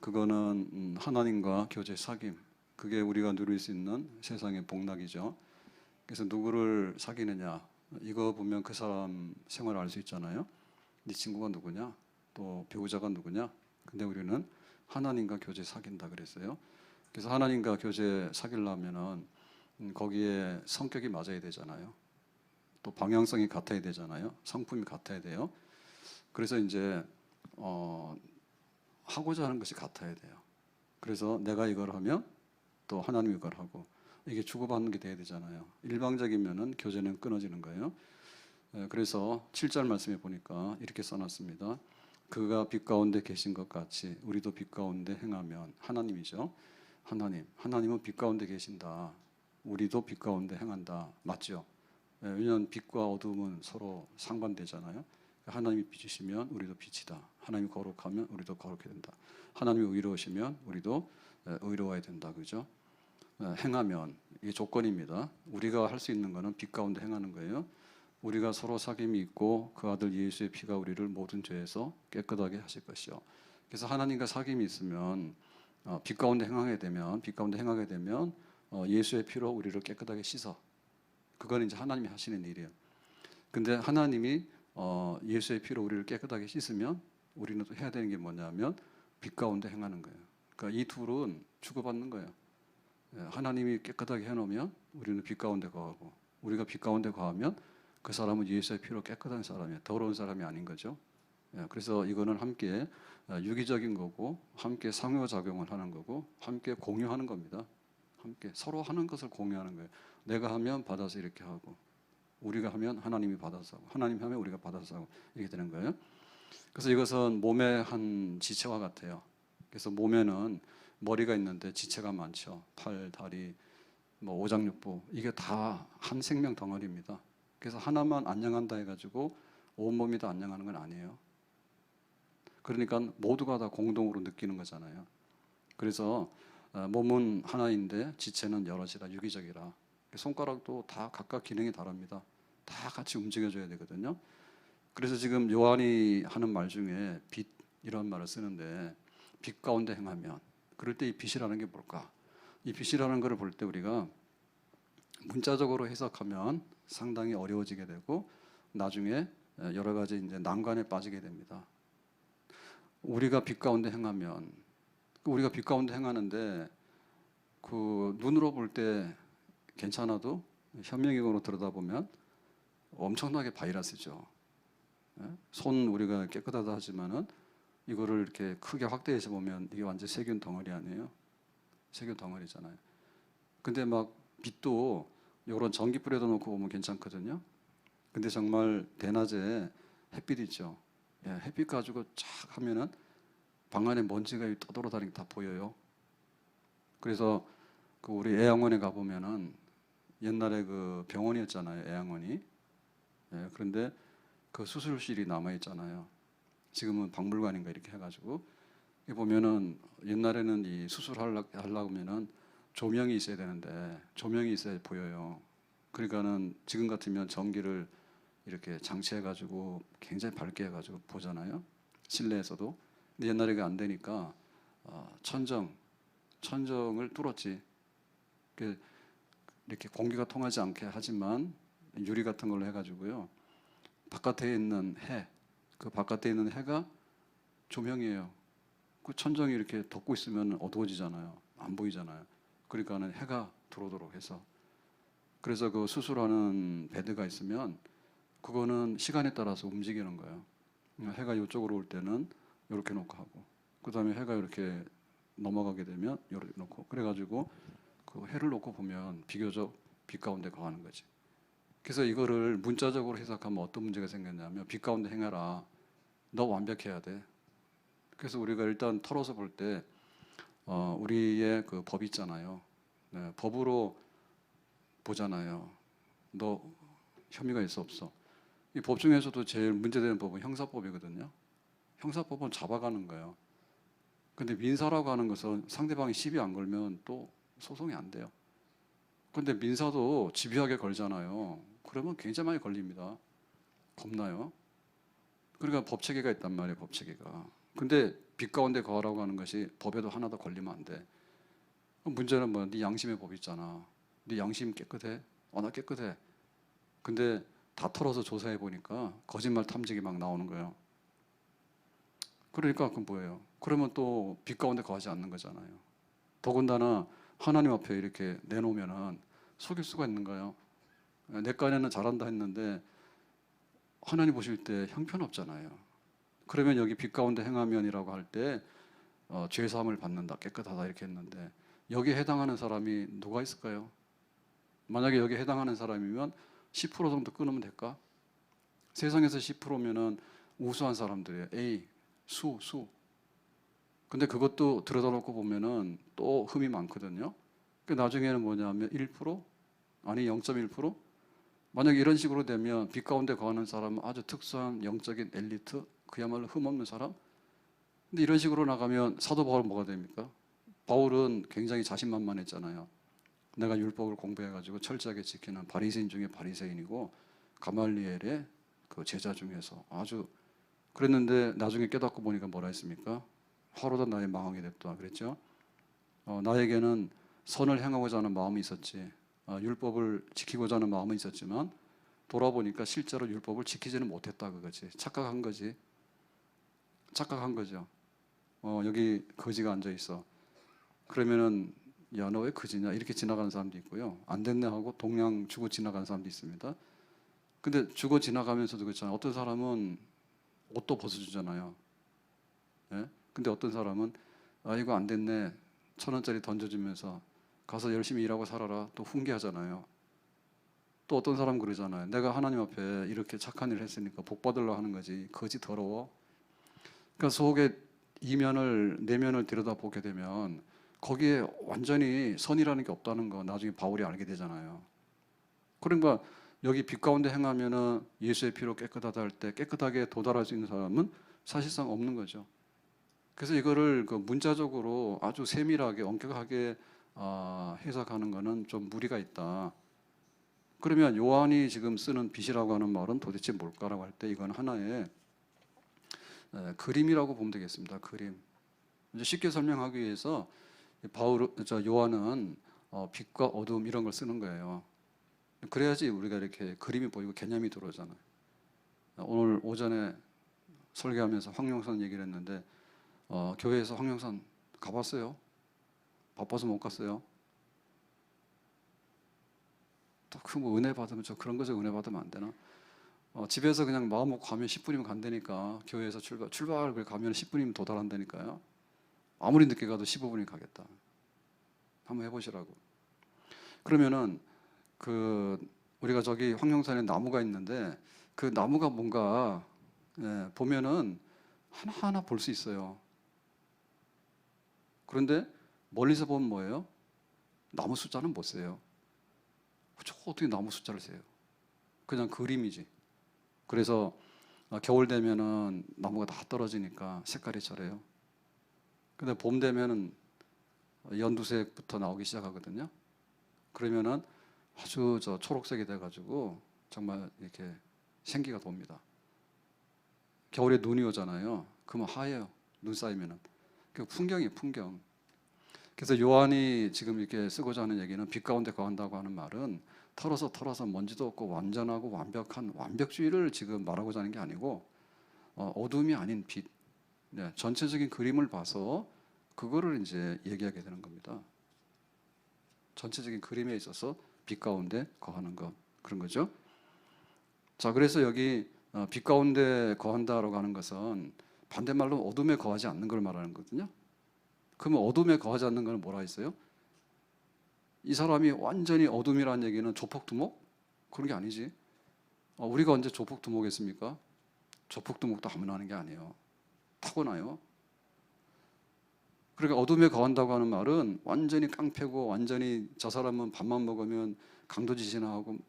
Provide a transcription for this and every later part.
그거는 하나님과 교제 사귐, 그게 우리가 누릴 수 있는 세상의 복락이죠. 그래서 누구를 사귀느냐, 이거 보면 그 사람 생활을 알 수 있잖아요. 네 친구가 누구냐, 또 배우자가 누구냐. 근데 우리는 하나님과 교제 사귄다 그랬어요. 그래서 하나님과 교제 사귀려면은 거기에 성격이 맞아야 되잖아요. 또 방향성이 같아야 되잖아요. 성품이 같아야 돼요. 그래서 이제 하고자 하는 것이 같아야 돼요. 그래서 내가 이걸 하면 또 하나님이 이걸 하고, 이게 주고받는 게 돼야 되잖아요. 일방적이면은 교제는 끊어지는 거예요. 그래서 7절 말씀에 보니까 이렇게 써놨습니다. 그가 빛 가운데 계신 것 같이 우리도 빛 가운데 행하면, 하나님이죠. 하나님은 빛 가운데 계신다. 우리도 빛 가운데 행한다. 맞죠? 왜냐하면 빛과 어둠은 서로 상반되잖아요. 하나님이 빛이시면 우리도 빛이다. 하나님이 거룩하면 우리도 거룩해야 된다. 하나님이 의로우시면 우리도 의로워야 된다. 그죠? 행하면, 이게 조건입니다. 우리가 할 수 있는 것은 빛 가운데 행하는 거예요. 우리가 서로 사귐이 있고 그 아들 예수의 피가 우리를 모든 죄에서 깨끗하게 하실 것이요. 그래서 하나님과 사귐이 있으면 빛 가운데 행하게 되면 예수의 피로 우리를 깨끗하게 씻어. 그건 이제 하나님이 하시는 일이에요. 근데 하나님이 예수의 피로 우리를 깨끗하게 씻으면 우리는 또 해야 되는 게 뭐냐면 빛 가운데 행하는 거예요. 그러니까 이 둘은 주고받는 거예요. 하나님이 깨끗하게 해놓으면 우리는 빛 가운데 거하고, 우리가 빛 가운데 거하면 그 사람은 예수의 피로 깨끗한 사람이에요. 더러운 사람이 아닌 거죠. 그래서 이거는 함께 유기적인 거고, 함께 상호작용을 하는 거고, 함께 공유하는 겁니다. 함께 서로 하는 것을 공유하는 거예요. 내가 하면 받아서 이렇게 하고, 우리가 하면 하나님이 받아서 하고, 하나님이 하면 우리가 받아서 하고, 이렇게 되는 거예요. 그래서 이것은 몸의 한 지체와 같아요. 그래서 몸에는 머리가 있는데 지체가 많죠. 팔, 다리, 오장육부, 이게 다 한 생명 덩어리입니다. 그래서 하나만 안녕한다 해가지고 온몸이 다 안녕하는 건 아니에요. 그러니까 모두가 다 공동으로 느끼는 거잖아요. 그래서 몸은 하나인데 지체는 여럿이라, 유기적이라. 손가락도 다 각각 기능이 다릅니다. 다 같이 움직여줘야 되거든요. 그래서 지금 요한이 하는 말 중에 빛, 이런 말을 쓰는데, 빛 가운데 행하면, 그럴 때 이 빛이라는 게 뭘까? 이 빛이라는 것을 볼 때 우리가 문자적으로 해석하면 상당히 어려워지게 되고, 나중에 여러 가지 이제 난관에 빠지게 됩니다. 우리가 빛 가운데 행하면, 우리가 빛 가운데 행하는데 그 눈으로 볼 때 괜찮아도 현명익으로 들여다보면 엄청나게 바이러스죠. 손 우리가 깨끗하다 하지만은 이거를 이렇게 크게 확대해서 보면 이게 완전 세균 덩어리 아니에요? 세균 덩어리잖아요. 근데 막 빛도 이런 전기불에다 놓고 보면 괜찮거든요. 근데 정말 대낮에 햇빛 있죠. 햇빛 가지고 쫙 하면은 방 안에 먼지가 떠돌아다니는 게 다 보여요. 그래서 그 우리 애양원에 가 보면은 옛날에 그 병원이었잖아요, 애양원이. 그런데 그 수술실이 남아 있잖아요. 지금은 박물관인가 이렇게 해가지고 보면은 옛날에는 이 수술하려고 하면은 조명이 있어야 되는데 조명이 있어야 보여요. 그러니까는 지금 같으면 전기를 이렇게 장치해가지고 굉장히 밝게 해가지고 보잖아요. 실내에서도. 근데 옛날에 그게 안 되니까 천정을 뚫었지. 이렇게 공기가 통하지 않게 하지만 유리 같은 걸로 해가지고요. 바깥에 있는 해, 그 바깥에 있는 해가 조명이에요. 그 천정이 이렇게 덮고 있으면 어두워지잖아요. 안 보이잖아요. 그러니까는 해가 들어오도록 해서. 그래서 그 수술하는 베드가 있으면 그거는 시간에 따라서 움직이는 거예요. 해가 이쪽으로 올 때는 이렇게 놓고 하고, 그 다음에 해가 이렇게 넘어가게 되면 이렇게 놓고, 그래가지고 그 해를 놓고 보면 비교적 빛 가운데 거하는 거지. 그래서 이거를 문자적으로 해석하면 어떤 문제가 생겼냐면, 빛 가운데 행하라. 너 완벽해야 돼. 그래서 우리가 일단 털어서 볼 때 우리의 그 법 있잖아요. 법으로 보잖아요. 너 혐의가 있어 없어? 이 법 중에서도 제일 문제되는 법은 형사법이거든요. 형사법은 잡아가는 거예요. 근데 민사라고 하는 것은 상대방이 시비 안 걸면 또 소송이 안 돼요. 근데 민사도 집요하게 걸잖아요. 그러면 굉장히 많이 걸립니다. 겁나요. 그러니까 법체계가 있단 말이에요, 법체계가. 근데 빛 가운데 거하라고 하는 것이 법에도 하나도 걸리면 안 돼. 문제는 뭐야? 네 양심의 법 있잖아. 네 양심 깨끗해? 나 깨끗해. 근데 다 털어서 조사해 보니까 거짓말 탐지기 막 나오는 거예요. 그러니까 그건 뭐예요? 그러면 또 빛 가운데 거하지 않는 거잖아요. 더군다나 하나님 앞에 이렇게 내놓으면은 속일 수가 있는가요? 내 깐에는 잘한다 했는데 하나님 보실 때 형편없잖아요. 그러면 여기 빛 가운데 행하면이라고 할 때 죄 사함을 받는다, 깨끗하다 이렇게 했는데 여기에 해당하는 사람이 누가 있을까요? 만약에 여기에 해당하는 사람이면 10% 정도 끊으면 될까? 세상에서 10%면은 우수한 사람들이에요. A, 수. 근데 그것도 들여다놓고 보면은 또 흠이 많거든요. 그 나중에는 뭐냐면 1%? 아니 0.1%? 만약에 이런 식으로 되면 빛 가운데 거하는 사람은 아주 특수한 영적인 엘리트, 그야말로 흠없는 사람? 근데 이런 식으로 나가면 사도 바울은 뭐가 됩니까? 바울은 굉장히 자신만만했잖아요. 내가 율법을 공부해가지고 철저하게 지키는 바리새인 중에 바리새인이고 가말리엘의 그 제자 중에서 아주 그랬는데 나중에 깨닫고 보니까 뭐라 했습니까? 화로다 나의 망하게 됐다 그랬죠. 나에게는 선을 행하고자 하는 마음이 있었지, 율법을 지키고자 하는 마음은 있었지만 돌아보니까 실제로 율법을 지키지는 못했다 그거지. 착각한 거지. 착각한 거죠. 여기 거지가 앉아 있어. 그러면은 야, 너 왜 거지냐 이렇게 지나가는 사람도 있고요. 안 됐네 하고 동양 주고 지나가는 사람도 있습니다. 근데 주고 지나가면서도 그렇잖아요. 어떤 사람은 옷도 벗어주잖아요. 예? 근데 어떤 사람은 이거 안 됐네 1,000원짜리 던져주면서 가서 열심히 일하고 살아라 또 훈계하잖아요. 또 어떤 사람 그러잖아요. 내가 하나님 앞에 이렇게 착한 일을 했으니까 복 받으려고 하는 거지. 거지 더러워. 그러니까 속에 이면을 내면을 들여다보게 되면 거기에 완전히 선이라는 게 없다는 거 나중에 바울이 알게 되잖아요. 그러니까 여기 빛 가운데 행하면은 예수의 피로 깨끗하다 할 때 깨끗하게 도달할 수 있는 사람은 사실상 없는 거죠. 그래서 이거를 그 문자적으로 아주 세밀하게 엄격하게 해석하는 거는 좀 무리가 있다. 그러면 요한이 지금 쓰는 빛이라고 하는 말은 도대체 뭘까라고 할 때 이건 하나의 그림이라고 보면 되겠습니다. 그림. 이제 쉽게 설명하기 위해서 요한은 빛과 어둠 이런 걸 쓰는 거예요. 그래야지 우리가 이렇게 그림이 보이고 개념이 들어오잖아요. 오늘 오전에 설교하면서 황룡산 얘기를 했는데 교회에서 황룡산 가봤어요? 바빠서 못 갔어요? 뭐 은혜 받으면 저 그런 거죠. 은혜 받으면 안 되나? 집에서 그냥 마음 먹고 가면 10분이면 간다니까. 교회에서 출발 가면 10분이면 도달한다니까요. 아무리 늦게 가도 15분이 가겠다. 한번 해보시라고. 그러면은 우리가 저기 황룡산에 나무가 있는데 그 나무가 뭔가 보면은 하나하나 볼 수 있어요. 그런데 멀리서 보면 뭐예요? 나무 숫자는 못 세요. 저 어떻게 나무 숫자를 세요? 그냥 그림이지. 그래서 겨울 되면은 나무가 다 떨어지니까 색깔이 저래요. 근데 봄 되면은 연두색부터 나오기 시작하거든요. 그러면은 아주 저 초록색이 돼가지고 정말 이렇게 생기가 돕니다. 겨울에 눈이 오잖아요. 그러면 하얘요. 눈 쌓이면은. 그 풍경이에요, 풍경. 그래서 요한이 지금 이렇게 쓰고자 하는 얘기는 빛 가운데 거한다고 하는 말은 털어서 먼지도 없고 완전하고 완벽한 완벽주의를 지금 말하고자 하는 게 아니고 어둠이 아닌 빛, 전체적인 그림을 봐서 그거를 이제 얘기하게 되는 겁니다. 전체적인 그림에 있어서 빛 가운데 거하는 것 그런 거죠. 자, 그래서 여기 빛 가운데 거한다라고 하는 것은 반대말로 어둠에 거하지 않는 걸 말하는 거거든요. 그러면 어둠에 거하지 않는 건 뭐라 했어요? 이 사람이 완전히 어둠이라는 얘기는 조폭두목? 그런 게 아니지. 우리가 언제 조폭두목했습니까? 조폭두목도 아무나 하는 게 아니에요. 타고나요. 그러니까 어둠에 거한다고 하는 말은 완전히 깡패고 완전히 저 사람은 밥만 먹으면 강도짓이나 하고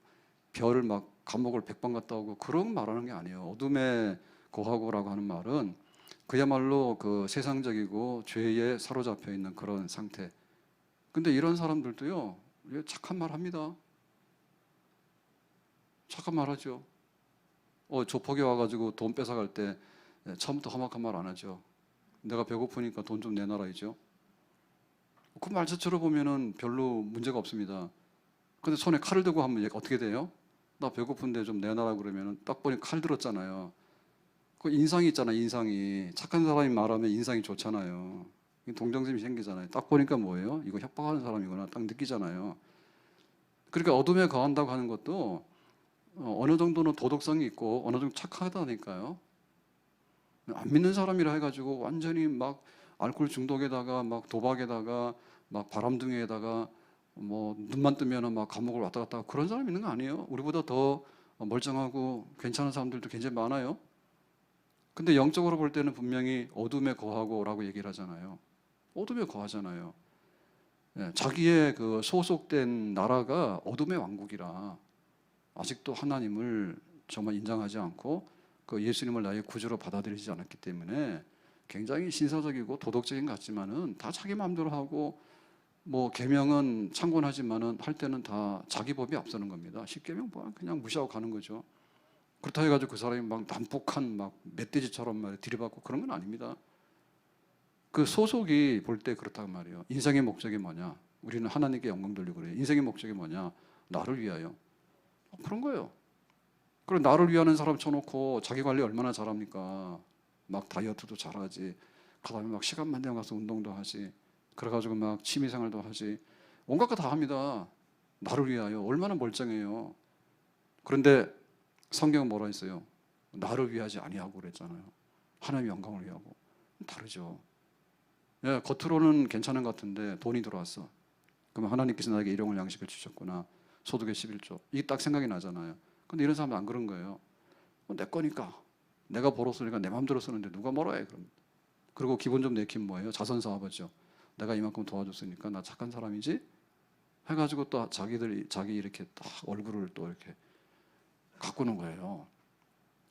별을 막 감옥을 100번 갔다 오고 그런 말하는 게 아니에요. 어둠에 거하고라고 하는 말은 그야말로 그 세상적이고 죄에 사로잡혀 있는 그런 상태. 근데 이런 사람들도요, 착한 말 합니다. 착한 말 하죠. 조폭이 와가지고 돈 뺏어갈 때 처음부터 험악한 말 안 하죠. 내가 배고프니까 돈 좀 내놔라이죠. 그 말 자체로 보면은 별로 문제가 없습니다. 근데 손에 칼을 들고 하면 어떻게 돼요? 나 배고픈데 좀 내놔라 그러면은 딱 보니 칼 들었잖아요. 그 인상이 있잖아, 인상이. 착한 사람이 말하면 인상이 좋잖아요. 동정심이 생기잖아요. 딱 보니까 뭐예요? 이거 협박하는 사람이구나 딱 느끼잖아요. 그러니까 어둠에 거한다고 하는 것도 어느 정도는 도덕성이 있고 어느 정도 착하다니까요. 안 믿는 사람이라 해가지고 완전히 막 알코올 중독에다가 막 도박에다가 막 바람둥이에다가 뭐 눈만 뜨면은 막 감옥을 왔다 갔다 하고 그런 사람 있는 거 아니에요? 우리보다 더 멀쩡하고 괜찮은 사람들도 굉장히 많아요. 근데 영적으로 볼 때는 분명히 어둠에 거하고라고 얘기를 하잖아요. 어둠에 거하잖아요. 예, 자기의 그 소속된 나라가 어둠의 왕국이라 아직도 하나님을 정말 인정하지 않고 그 예수님을 나의 구주로 받아들이지 않았기 때문에 굉장히 신사적이고 도덕적인 것 같지만은 다 자기 마음대로 하고 뭐 계명은 창곤하지만은 할 때는 다 자기 법이 앞서는 겁니다. 십계명 그냥 무시하고 가는 거죠. 그렇다 해가지고 그 사람이 막 난폭한 막 멧돼지처럼 막 들이받고 그런 건 아닙니다. 그 소속이 볼 때 그렇단 말이에요. 인생의 목적이 뭐냐? 우리는 하나님께 영광 돌리고 그래요. 인생의 목적이 뭐냐? 나를 위하여. 그런 거예요. 그리고 나를 위하는 사람 쳐놓고 자기 관리 얼마나 잘합니까? 막 다이어트도 잘하지. 그다음에 막 시간만 되면 가서 운동도 하지. 그래가지고 막 취미생활도 하지. 온갖 거 다 합니다. 나를 위하여. 얼마나 멀쩡해요. 그런데 성경은 뭐라 했어요? 나를 위하지 아니하고 그랬잖아요. 하나님의 영광을 위하고. 다르죠. 예, 겉으로는 괜찮은 것 같은데 돈이 들어왔어. 그러면 하나님께서 나에게 일용할 양식을 주셨구나. 소득의 11조. 이게 딱 생각이 나잖아요. 근데 이런 사람은 안 그런 거예요. 내 거니까. 내가 벌었으니까 내 마음대로 쓰는데 누가 뭐라 해, 그럼. 그리고 기본 좀 내키면 뭐예요? 자선사업이죠. 내가 이만큼 도와줬으니까 나 착한 사람이지? 해가지고 또 자기 이렇게 딱 얼굴을 또 이렇게 가꾸는 거예요.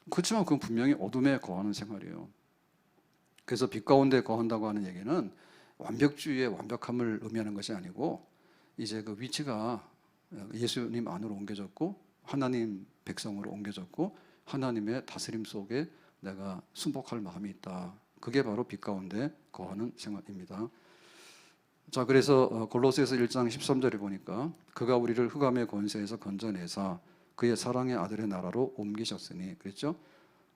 그렇지만 그건 분명히 어둠에 거하는 생활이에요. 그래서 빛 가운데 거한다고 하는 얘기는 완벽주의의 완벽함을 의미하는 것이 아니고 이제 그 위치가 예수님 안으로 옮겨졌고 하나님 백성으로 옮겨졌고 하나님의 다스림 속에 내가 순복할 마음이 있다. 그게 바로 빛 가운데 거하는 생활입니다. 자, 그래서 골로새서 1장 13절에 보니까 그가 우리를 흑암의 권세에서 건져내사 그의 사랑의 아들의 나라로 옮기셨으니 그랬죠?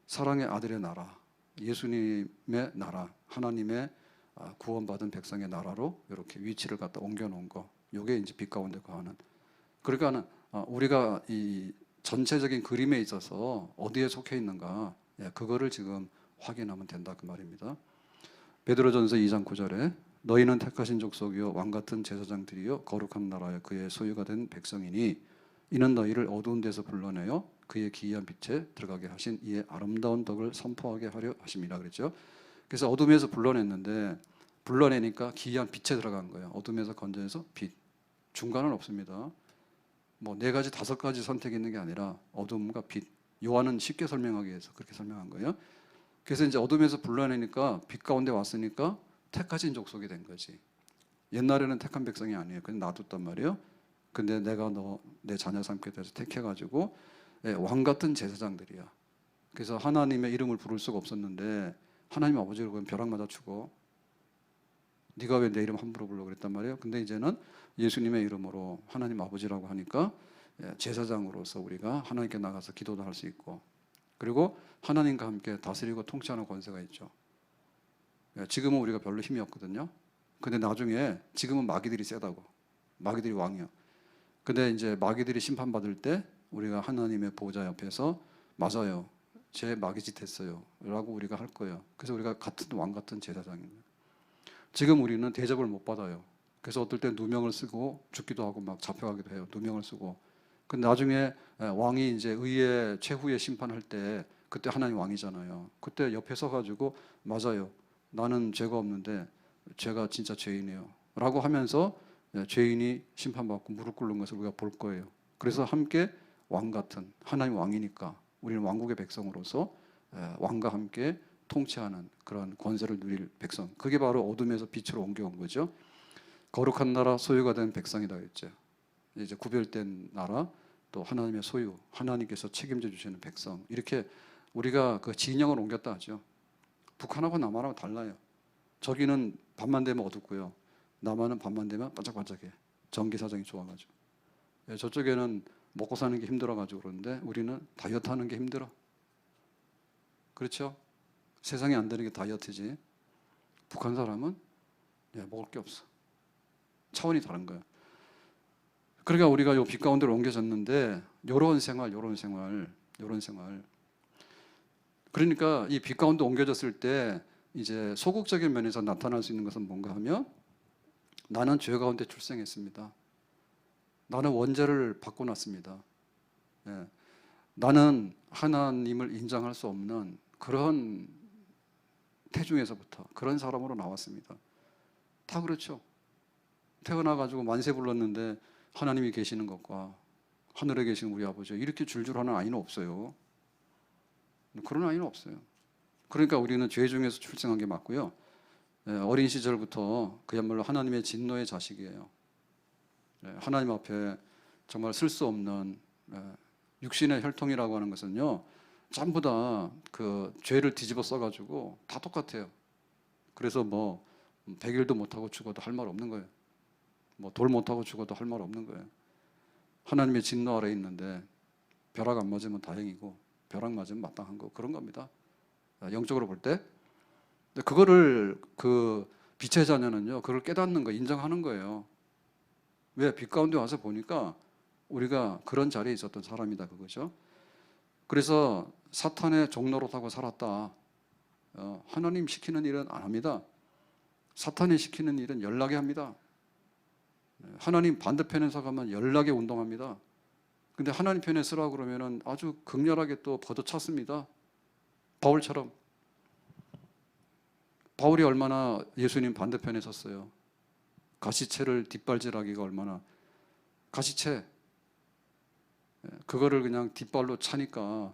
사랑의 아들의 나라, 예수님의 나라, 하나님의 구원받은 백성의 나라로 이렇게 위치를 갖다 옮겨놓은 거. 이게 이제 빛 가운데 거하는. 그러니까는 우리가 이 전체적인 그림에 있어서 어디에 속해 있는가, 그거를 지금 확인하면 된다 그 말입니다. 베드로전서 2장 9절에 너희는 택하신 족속이요 왕 같은 제사장들이요 거룩한 나라여 그의 소유가 된 백성이니 이는 너희를 어두운 데서 불러내어 그의 기이한 빛에 들어가게 하신 이의 아름다운 덕을 선포하게 하려 하심이라 그랬죠. 그래서 어둠에서 불러냈는데 불러내니까 기이한 빛에 들어간 거예요. 어둠에서 건져내서 빛. 중간은 없습니다. 뭐 4가지 5가지 선택이 있는 게 아니라 어둠과 빛. 요한은 쉽게 설명하기 위해서 그렇게 설명한 거예요. 그래서 이제 어둠에서 불러내니까 빛 가운데 왔으니까 택하신 족속이 된 거지. 옛날에는 택한 백성이 아니에요. 그냥 놔뒀단 말이에요. 근데 내가 너 내 자녀 삼게 돼서 택해가지고 왕 같은 제사장들이야. 그래서 하나님의 이름을 부를 수가 없었는데 하나님 아버지를 보면 벼락 맞아 죽어. 네가 왜 내 이름 함부로 불러 그랬단 말이에요. 근데 이제는 예수님의 이름으로 하나님 아버지라고 하니까 제사장으로서 우리가 하나님께 나가서 기도도 할 수 있고 그리고 하나님과 함께 다스리고 통치하는 권세가 있죠. 지금은 우리가 별로 힘이 없거든요. 근데 나중에 지금은 마귀들이 세다고. 마귀들이 왕이요. 근데 이제 마귀들이 심판받을 때 우리가 하나님의 보좌 옆에서 맞아요. 제 마귀짓 했어요. 라고 우리가 할 거예요. 그래서 우리가 같은 왕 같은 제사장입니다. 지금 우리는 대접을 못 받아요. 그래서 어떨 때 누명을 쓰고 죽기도 하고 막 잡혀가기도 해요. 누명을 쓰고. 근데 나중에 왕이 이제 의의 최후의 심판할 때 그때 하나님 왕이잖아요. 그때 옆에 서가지고 맞아요. 나는 죄가 없는데 죄가 진짜 죄인이에요. 라고 하면서 죄인이 심판받고 무릎 꿇는 것을 우리가 볼 거예요. 그래서 함께 왕 같은 하나님 왕이니까 우리는 왕국의 백성으로서 왕과 함께 통치하는 그런 권세를 누릴 백성. 그게 바로 어둠에서 빛으로 옮겨온 거죠. 거룩한 나라 소유가 된 백성이다 했죠. 이제 구별된 나라 또 하나님의 소유, 하나님께서 책임져 주시는 백성. 이렇게 우리가 그 진영을 옮겼다 하죠. 북한하고 남한하고 달라요. 저기는 밤만 되면 어둡고요. 남한은 밤만 되면 반짝반짝해. 전기 사정이 좋아가지고. 예, 저쪽에는 먹고 사는 게 힘들어가지고 그러는데 우리는 다이어트 하는 게 힘들어. 그렇죠? 세상에 안 되는 게 다이어트지. 북한 사람은 먹을 게 없어. 차원이 다른 거예요. 그러니까 우리가 요 빛 가운데로 옮겨졌는데 요런 생활. 그러니까 이 빛 가운데 옮겨졌을 때 이제 소극적인 면에서 나타날 수 있는 것은 뭔가 하면 나는 죄 가운데 출생했습니다. 나는 원죄를 바꿔놨습니다. 예. 나는 하나님을 인정할 수 없는 그런 태중에서부터 그런 사람으로 나왔습니다. 다 그렇죠. 태어나가지고 만세 불렀는데 하나님이 계시는 것과 하늘에 계신 우리 아버지 이렇게 줄줄 하는 아이는 없어요. 그런 아이는 없어요. 그러니까 우리는 죄 중에서 출생한 게 맞고요. 어린 시절부터 그야말로 하나님의 진노의 자식이에요. 하나님 앞에 정말 쓸 수 없는 육신의 혈통이라고 하는 것은요, 전부 다 그 죄를 뒤집어 써가지고 다 똑같아요. 그래서 뭐 100일도 못하고 죽어도 할 말 없는 거예요. 뭐 돌 못하고 죽어도 할 말 없는 거예요. 하나님의 진노 아래 있는데 벼락 안 맞으면 다행이고 벼락 맞으면 마땅한 거 그런 겁니다. 영적으로 볼 때. 근데 그거를 그 빛의 자녀는요, 그걸 깨닫는 거, 인정하는 거예요. 왜? 빛 가운데 와서 보니까 우리가 그런 자리에 있었던 사람이다 그거죠. 그래서 사탄의 종로로 타고 살았다. 하나님 시키는 일은 안 합니다. 사탄이 시키는 일은 연락에 합니다. 하나님 반대편에 서가면 연락에 운동합니다. 근데 하나님 편에 쓰라고 그러면은 아주 극렬하게 또 걷어찼습니다. 바울처럼. 바울이 얼마나 예수님 반대편에 섰어요. 가시채를 뒷발질하기가 얼마나. 가시채 그거를 그냥 뒷발로 차니까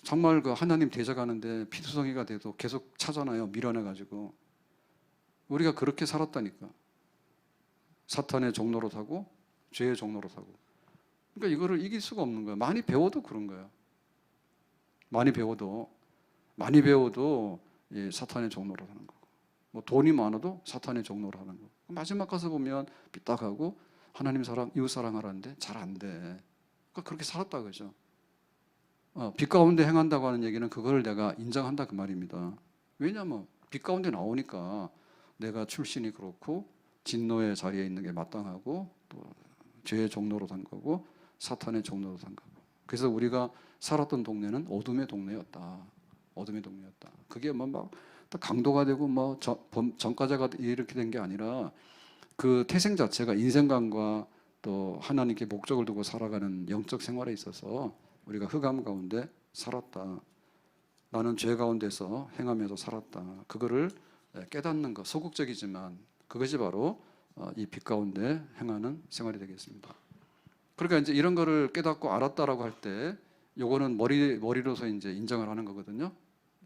정말 그 하나님 대적하는데 피투성이가 돼도 계속 차잖아요. 밀어내가지고. 우리가 그렇게 살았다니까. 사탄의 종로로 사고 죄의 종로로 사고. 그러니까 이거를 이길 수가 없는 거예요. 많이 배워도 그런 거예요. 많이 배워도 이 사탄의 종로로 사는 거고, 뭐 돈이 많아도 사탄의 종로로 하는 거고. 마지막 가서 보면 삐딱하고 하나님 사랑, 이웃 사랑하라는데 잘 안 돼. 그러니까 그렇게 살았다 그죠. 빛 가운데 행한다고 하는 얘기는 그걸 내가 인정한다 그 말입니다. 왜냐하면 빛 가운데 나오니까 내가 출신이 그렇고 진노의 자리에 있는 게 마땅하고 또 죄의 종로로 산 거고 사탄의 종로로 산 거고. 그래서 우리가 살았던 동네는 어둠의 동네였다. 어둠의 동네였다. 그게 막 강도가 되고 뭐 전과자가 이렇게 된 게 아니라 그 태생 자체가 인생관과 또 하나님께 목적을 두고 살아가는 영적 생활에 있어서 우리가 흑암 가운데 살았다. 나는 죄 가운데서 행하면서 살았다. 그거를 깨닫는 것, 소극적이지만 그것이 바로 이 빛 가운데 행하는 생활이 되겠습니다. 그러니까 이제 이런 거를 깨닫고 알았다라고 할 때 요거는 머리로서 이제 인정을 하는 거거든요.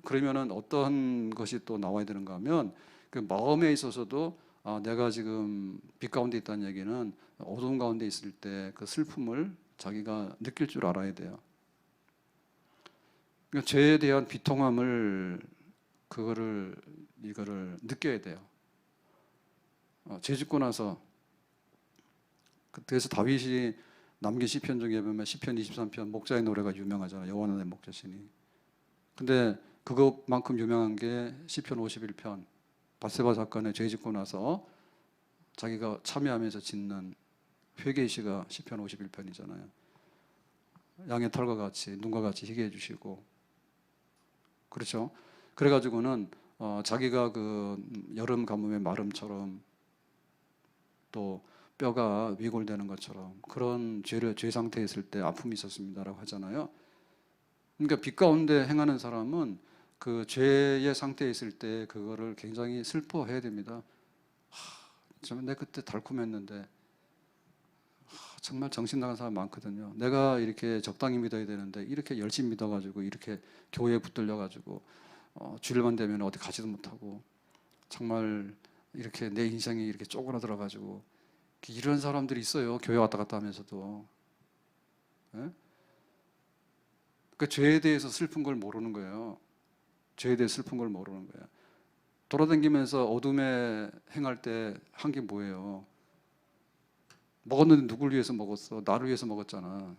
그러면은 어떤 것이 또 나와야 되는가 하면 그 마음에 있어서도 내가 지금 빛 가운데 있다는 얘기는 어두운 가운데 있을 때 그 슬픔을 자기가 느낄 줄 알아야 돼요. 그러니까 죄에 대한 비통함을 이거를 느껴야 돼요. 죄 짓고 나서 그래서 다윗이 남긴 시편 중에 보면 시편 23편 목자의 노래가 유명하잖아요. 여호와는 내 목자시니. 근데 그것만큼 유명한 게 시편 51편 밧세바 사건에 죄 짓고 나서 자기가 참여하면서 짓는 회개의 시가 시편 51편이잖아요. 양의 털과 같이 눈과 같이 희게 해주시고 그렇죠. 그래가지고는 자기가 그 여름 가뭄의 마름처럼 또 뼈가 위골되는 것처럼 그런 죄 상태에 있을 때 아픔이 있었습니다라고 하잖아요. 그러니까 빛 가운데 행하는 사람은 그 죄의 상태에 있을 때 그거를 굉장히 슬퍼해야 됩니다. 정말 내 그때 달콤했는데 정말 정신 나간 사람 많거든요. 내가 이렇게 적당히 믿어야 되는데 이렇게 열심히 믿어가지고 이렇게 교회에 붙들려가지고 주일만 되면 어디 가지도 못하고 정말 이렇게 내 인생이 이렇게 쪼그라들어가지고 이런 사람들이 있어요. 교회 왔다 갔다 하면서도. 네? 그 죄에 대해서 슬픈 걸 모르는 거예요. 죄에 대해 슬픈 걸 모르는 거예요. 돌아다니면서 어둠에 행할 때 한 게 뭐예요? 먹었는데 누굴 위해서 먹었어? 나를 위해서 먹었잖아.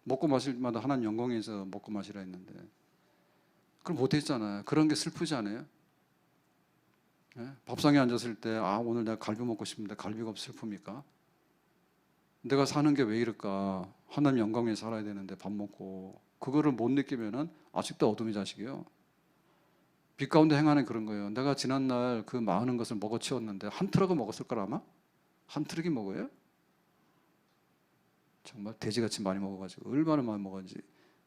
먹고 마실 때마다 하나님 영광에서 먹고 마시라 했는데 그럼 못했잖아요. 그런 게 슬프지 않아요? 예? 밥상에 앉았을 때 오늘 내가 갈비 먹고 싶은데 갈비가 없어 슬픕니까? 내가 사는 게 왜 이럴까? 하나님 영광에 살아야 되는데 밥 먹고 그거를 못 느끼면은 아직도 어둠의 자식이에요. 빛 가운데 행하는 그런 거예요. 내가 지난날 그 많은 것을 먹어치웠는데 한 트럭은 먹었을 거라 아마? 한 트럭이 먹어요? 정말 돼지같이 많이 먹어가지고 얼마나 많이 먹었는지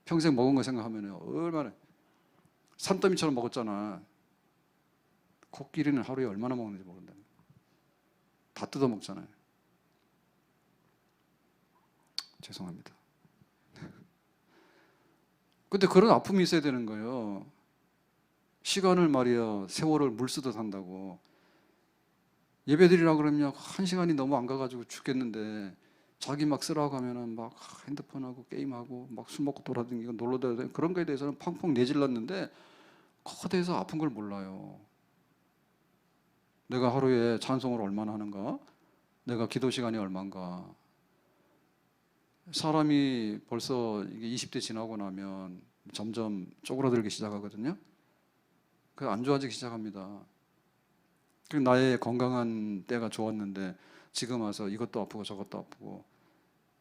평생 먹은 거 생각하면 얼마나 산더미처럼 먹었잖아. 코끼리는 하루에 얼마나 먹는지 모른다. 다 뜯어 먹잖아요. 죄송합니다. 근데 그런 아픔이 있어야 되는 거예요. 시간을 말이야 세월을 물 쓰듯 한다고. 예배드리라 그러면 한 시간이 너무 안 가가지고 죽겠는데 자기 막 쓰라고 하면은 막 핸드폰하고 게임하고 막 술 먹고 돌아다니고 놀러 다니고 그런 거에 대해서는 펑펑 내질렀는데 그거에 대해서 아픈 걸 몰라요. 내가 하루에 찬송을 얼마나 하는가? 내가 기도 시간이 얼마인가? 사람이 벌써 이게 20대 지나고 나면 점점 쪼그라들기 시작하거든요. 그 안 좋아지기 시작합니다. 그 나의 건강한 때가 좋았는데 지금 와서 이것도 아프고 저것도 아프고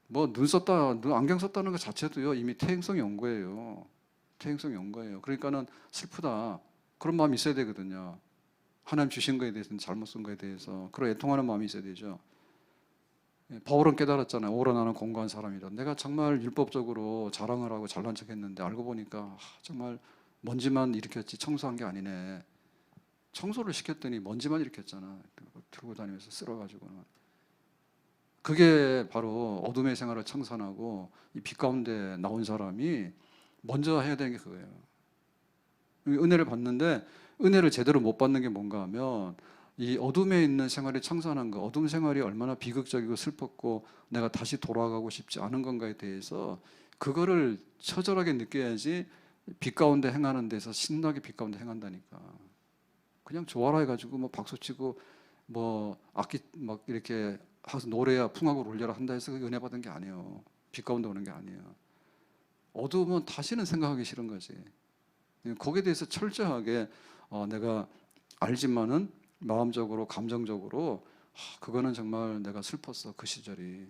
뭐 눈 썼다, 안경 썼다는 것 자체도요 이미 퇴행성이 온 거예요. 퇴행성이 온 거예요. 그러니까는 슬프다 그런 마음이 있어야 되거든요. 하나님 주신 거에 대해서는 잘못 쓴 거에 대해서 그런 애통하는 마음이 있어야 되죠. 바울은 깨달았잖아요. 오라 나는 공고한 사람이다. 내가 정말 율법적으로 자랑을 하고 잘난 척했는데 알고 보니까 정말 먼지만 일으켰지 청소한 게 아니네. 청소를 시켰더니 먼지만 일으켰잖아. 들고 다니면서 쓸어가지고는. 그게 바로 어둠의 생활을 청산하고 이 빛 가운데 나온 사람이 먼저 해야 되는 게 그거예요. 은혜를 받는데 은혜를 제대로 못 받는 게 뭔가 하면 이 어둠에 있는 생활이 청산한 거, 어둠 생활이 얼마나 비극적이고 슬펐고 내가 다시 돌아가고 싶지 않은 건가에 대해서 그거를 처절하게 느껴야지 빛 가운데 행하는 데서 신나게 빛 가운데 행한다니까. 그냥 좋아라 해가지고 뭐 박수치고 뭐 악기 막 이렇게 하서 노래야 풍악을 울려라 한다 해서 은혜 받은 게 아니에요. 빛 가운데 오는 게 아니에요. 어두우면 다시는 생각하기 싫은 거지. 거기에 대해서 철저하게 내가 알지만은 마음적으로 감정적으로 그거는 정말 내가 슬펐어 그 시절이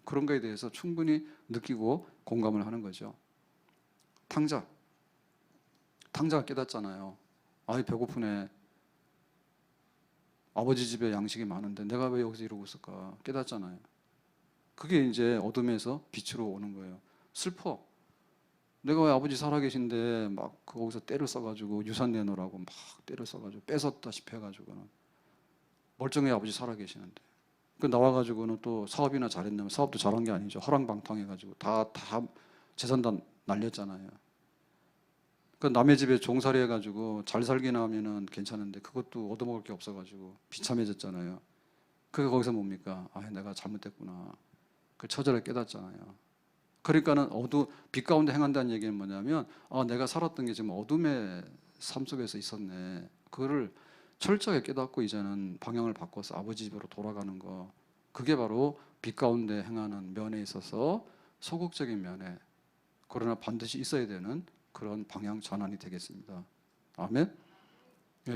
그런 거에 대해서 충분히 느끼고 공감을 하는 거죠. 탕자가 깨닫잖아요. 아이 배고프네. 아버지 집에 양식이 많은데 내가 왜 여기서 이러고 있을까 깨닫잖아요. 그게 이제 어둠에서 빛으로 오는 거예요. 슬퍼. 내가 왜 아버지 살아계신데 막 거기서 때를 써가지고 유산 내놓으라고 막 때를 써가지고 뺏었다시피 해가지고는 멀쩡히 아버지 살아계시는데 그 나와가지고는 또 사업이나 잘했냐면 사업도 잘한 게 아니죠. 허랑방탕해가지고 다 재산 다 날렸잖아요. 그 남의 집에 종살이 해가지고 잘 살기나 하면은 괜찮은데 그것도 얻어먹을 게 없어가지고 비참해졌잖아요. 그게 거기서 뭡니까? 내가 잘못했구나. 그 처절하게 깨닫잖아요. 그러니까는 빛 가운데 행한다는 얘기는 뭐냐면 내가 살았던 게 지금 어둠의 삶 속에서 있었네. 그거를 철저하게 깨닫고 이제는 방향을 바꿔서 아버지 집으로 돌아가는 거. 그게 바로 빛 가운데 행하는 면에 있어서 소극적인 면에 그러나 반드시 있어야 되는 그런 방향 전환이 되겠습니다. 아멘.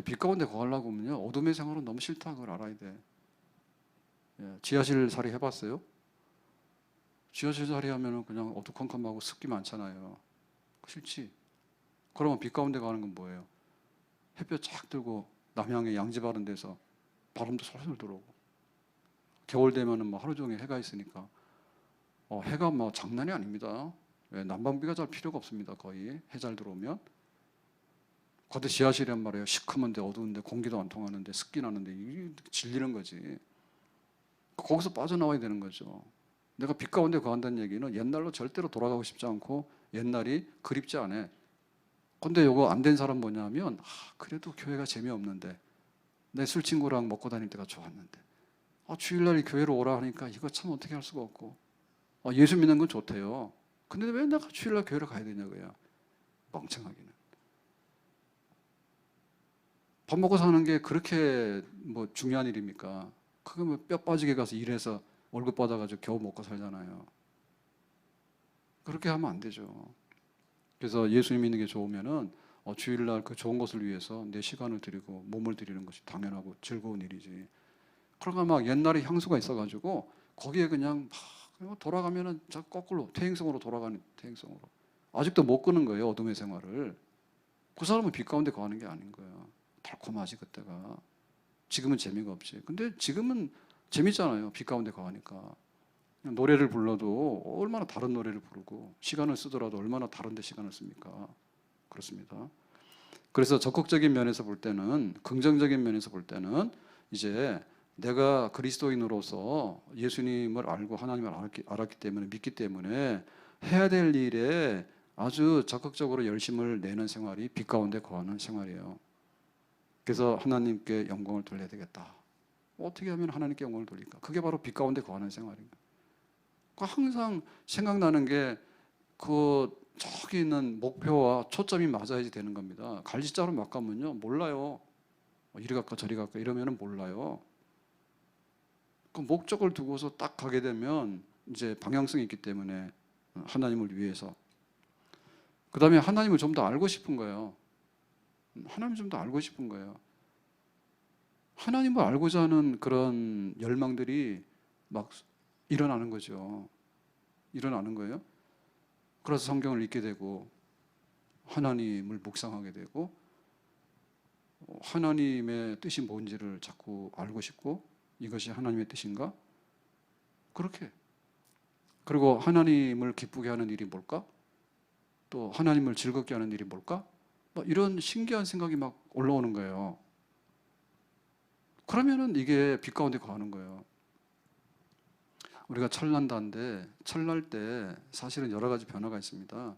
빛 가운데 거하려고 하면요 어둠의 생활은 너무 싫다 그걸 알아야 돼. 지하실 살이 해봤어요? 지하실 살이 하면은 그냥 어두컴컴하고 습기 많잖아요. 싫지. 그러면 빛 가운데 가는 건 뭐예요? 햇볕 쫙 들고 남향에 양지 바른 데서 바람도 솔솔 들어오고 겨울 되면은 뭐 하루 종일 해가 있으니까 해가 뭐 장난이 아닙니다. 난방비가 잘 필요가 없습니다. 거의 해 잘 들어오면. 거기 지하실이란 말이에요. 시커먼데 어두운데 공기도 안 통하는데 습기 나는데 이게 질리는 거지. 거기서 빠져나와야 되는 거죠. 내가 빛 가운데 거한다는 얘기는 옛날로 절대로 돌아가고 싶지 않고 옛날이 그립지 않아. 근데 요거 안 된 사람 뭐냐면 그래도 교회가 재미없는데 내 술 친구랑 먹고 다닐 때가 좋았는데 주일날 교회로 오라 하니까 이거 참 어떻게 할 수가 없고 예수 믿는 건 좋대요. 근데 왜 내가 주일날 교회를 가야 되냐고요. 멍청하기는. 밥 먹고 사는 게 그렇게 뭐 중요한 일입니까? 그거 뭐 뼈 빠지게 가서 일해서 월급 받아가지고 겨우 먹고 살잖아요. 그렇게 하면 안 되죠. 그래서 예수님 믿는 게 좋으면은 주일날 그 좋은 것을 위해서 내 시간을 드리고 몸을 드리는 것이 당연하고 즐거운 일이지. 그러니까 막 옛날에 향수가 있어가지고 거기에 그냥 막 돌아가면은 자 거꾸로 퇴행성으로 돌아가는 퇴행성으로 아직도 못 끄는 거예요. 어둠의 생활을. 그 사람은 빛 가운데 거하는 게 아닌 거예요. 달콤하지 그때가. 지금은 재미가 없지. 근데 지금은 재밌잖아요. 빛 가운데 거하니까. 노래를 불러도 얼마나 다른 노래를 부르고 시간을 쓰더라도 얼마나 다른 데 시간을 씁니까? 그렇습니다. 그래서 적극적인 면에서 볼 때는 긍정적인 면에서 볼 때는 이제 내가 그리스도인으로서 예수님을 알고 하나님을 알았기 때문에 믿기 때문에 해야 될 일에 아주 적극적으로 열심을 내는 생활이 빛 가운데 거하는 생활이에요. 그래서 하나님께 영광을 돌려야 되겠다. 어떻게 하면 하나님께 영광을 돌릴까? 그게 바로 빛 가운데 거하는 생활입니다. 항상 생각나는 게 그 저기 있는 목표와 초점이 맞아야지 되는 겁니다. 갈짓자로 막 가면요 몰라요. 이리 갈까 저리 갈까 이러면은 몰라요. 그 목적을 두고서 딱 가게 되면 이제 방향성이 있기 때문에 하나님을 위해서. 그 다음에 하나님을 좀 더 알고 싶은 거예요. 하나님 좀 더 알고 싶은 거예요. 하나님을 알고자 하는 그런 열망들이 막 일어나는 거죠. 일어나는 거예요. 그래서 성경을 읽게 되고 하나님을 묵상하게 되고 하나님의 뜻이 뭔지를 자꾸 알고 싶고 이것이 하나님의 뜻인가? 그렇게. 그리고 하나님을 기쁘게 하는 일이 뭘까? 또 하나님을 즐겁게 하는 일이 뭘까? 뭐 이런 신기한 생각이 막 올라오는 거예요. 그러면은 이게 빛 가운데 거하는 거예요. 우리가 철난다는데 철날 때 사실은 여러 가지 변화가 있습니다.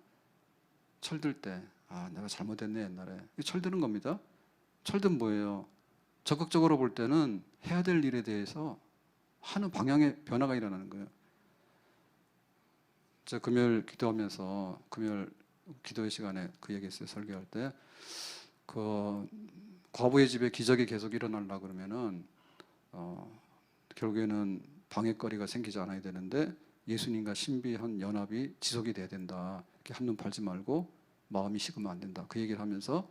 철들 때 내가 잘못했네 옛날에. 철드는 겁니다. 철든 뭐예요? 적극적으로 볼 때는 해야 될 일에 대해서 하는 방향의 변화가 일어나는 거예요. 제가 금요일 기도하면서 금요일 기도의 시간에 그 얘기했어요. 설교할 때. 그 과부의 집에 기적이 계속 일어나려고 그러면은 결국에는 방해거리가 생기지 않아야 되는데 예수님과 신비한 연합이 지속이 돼야 된다. 이렇게 한눈 팔지 말고 마음이 식으면 안 된다. 그 얘기를 하면서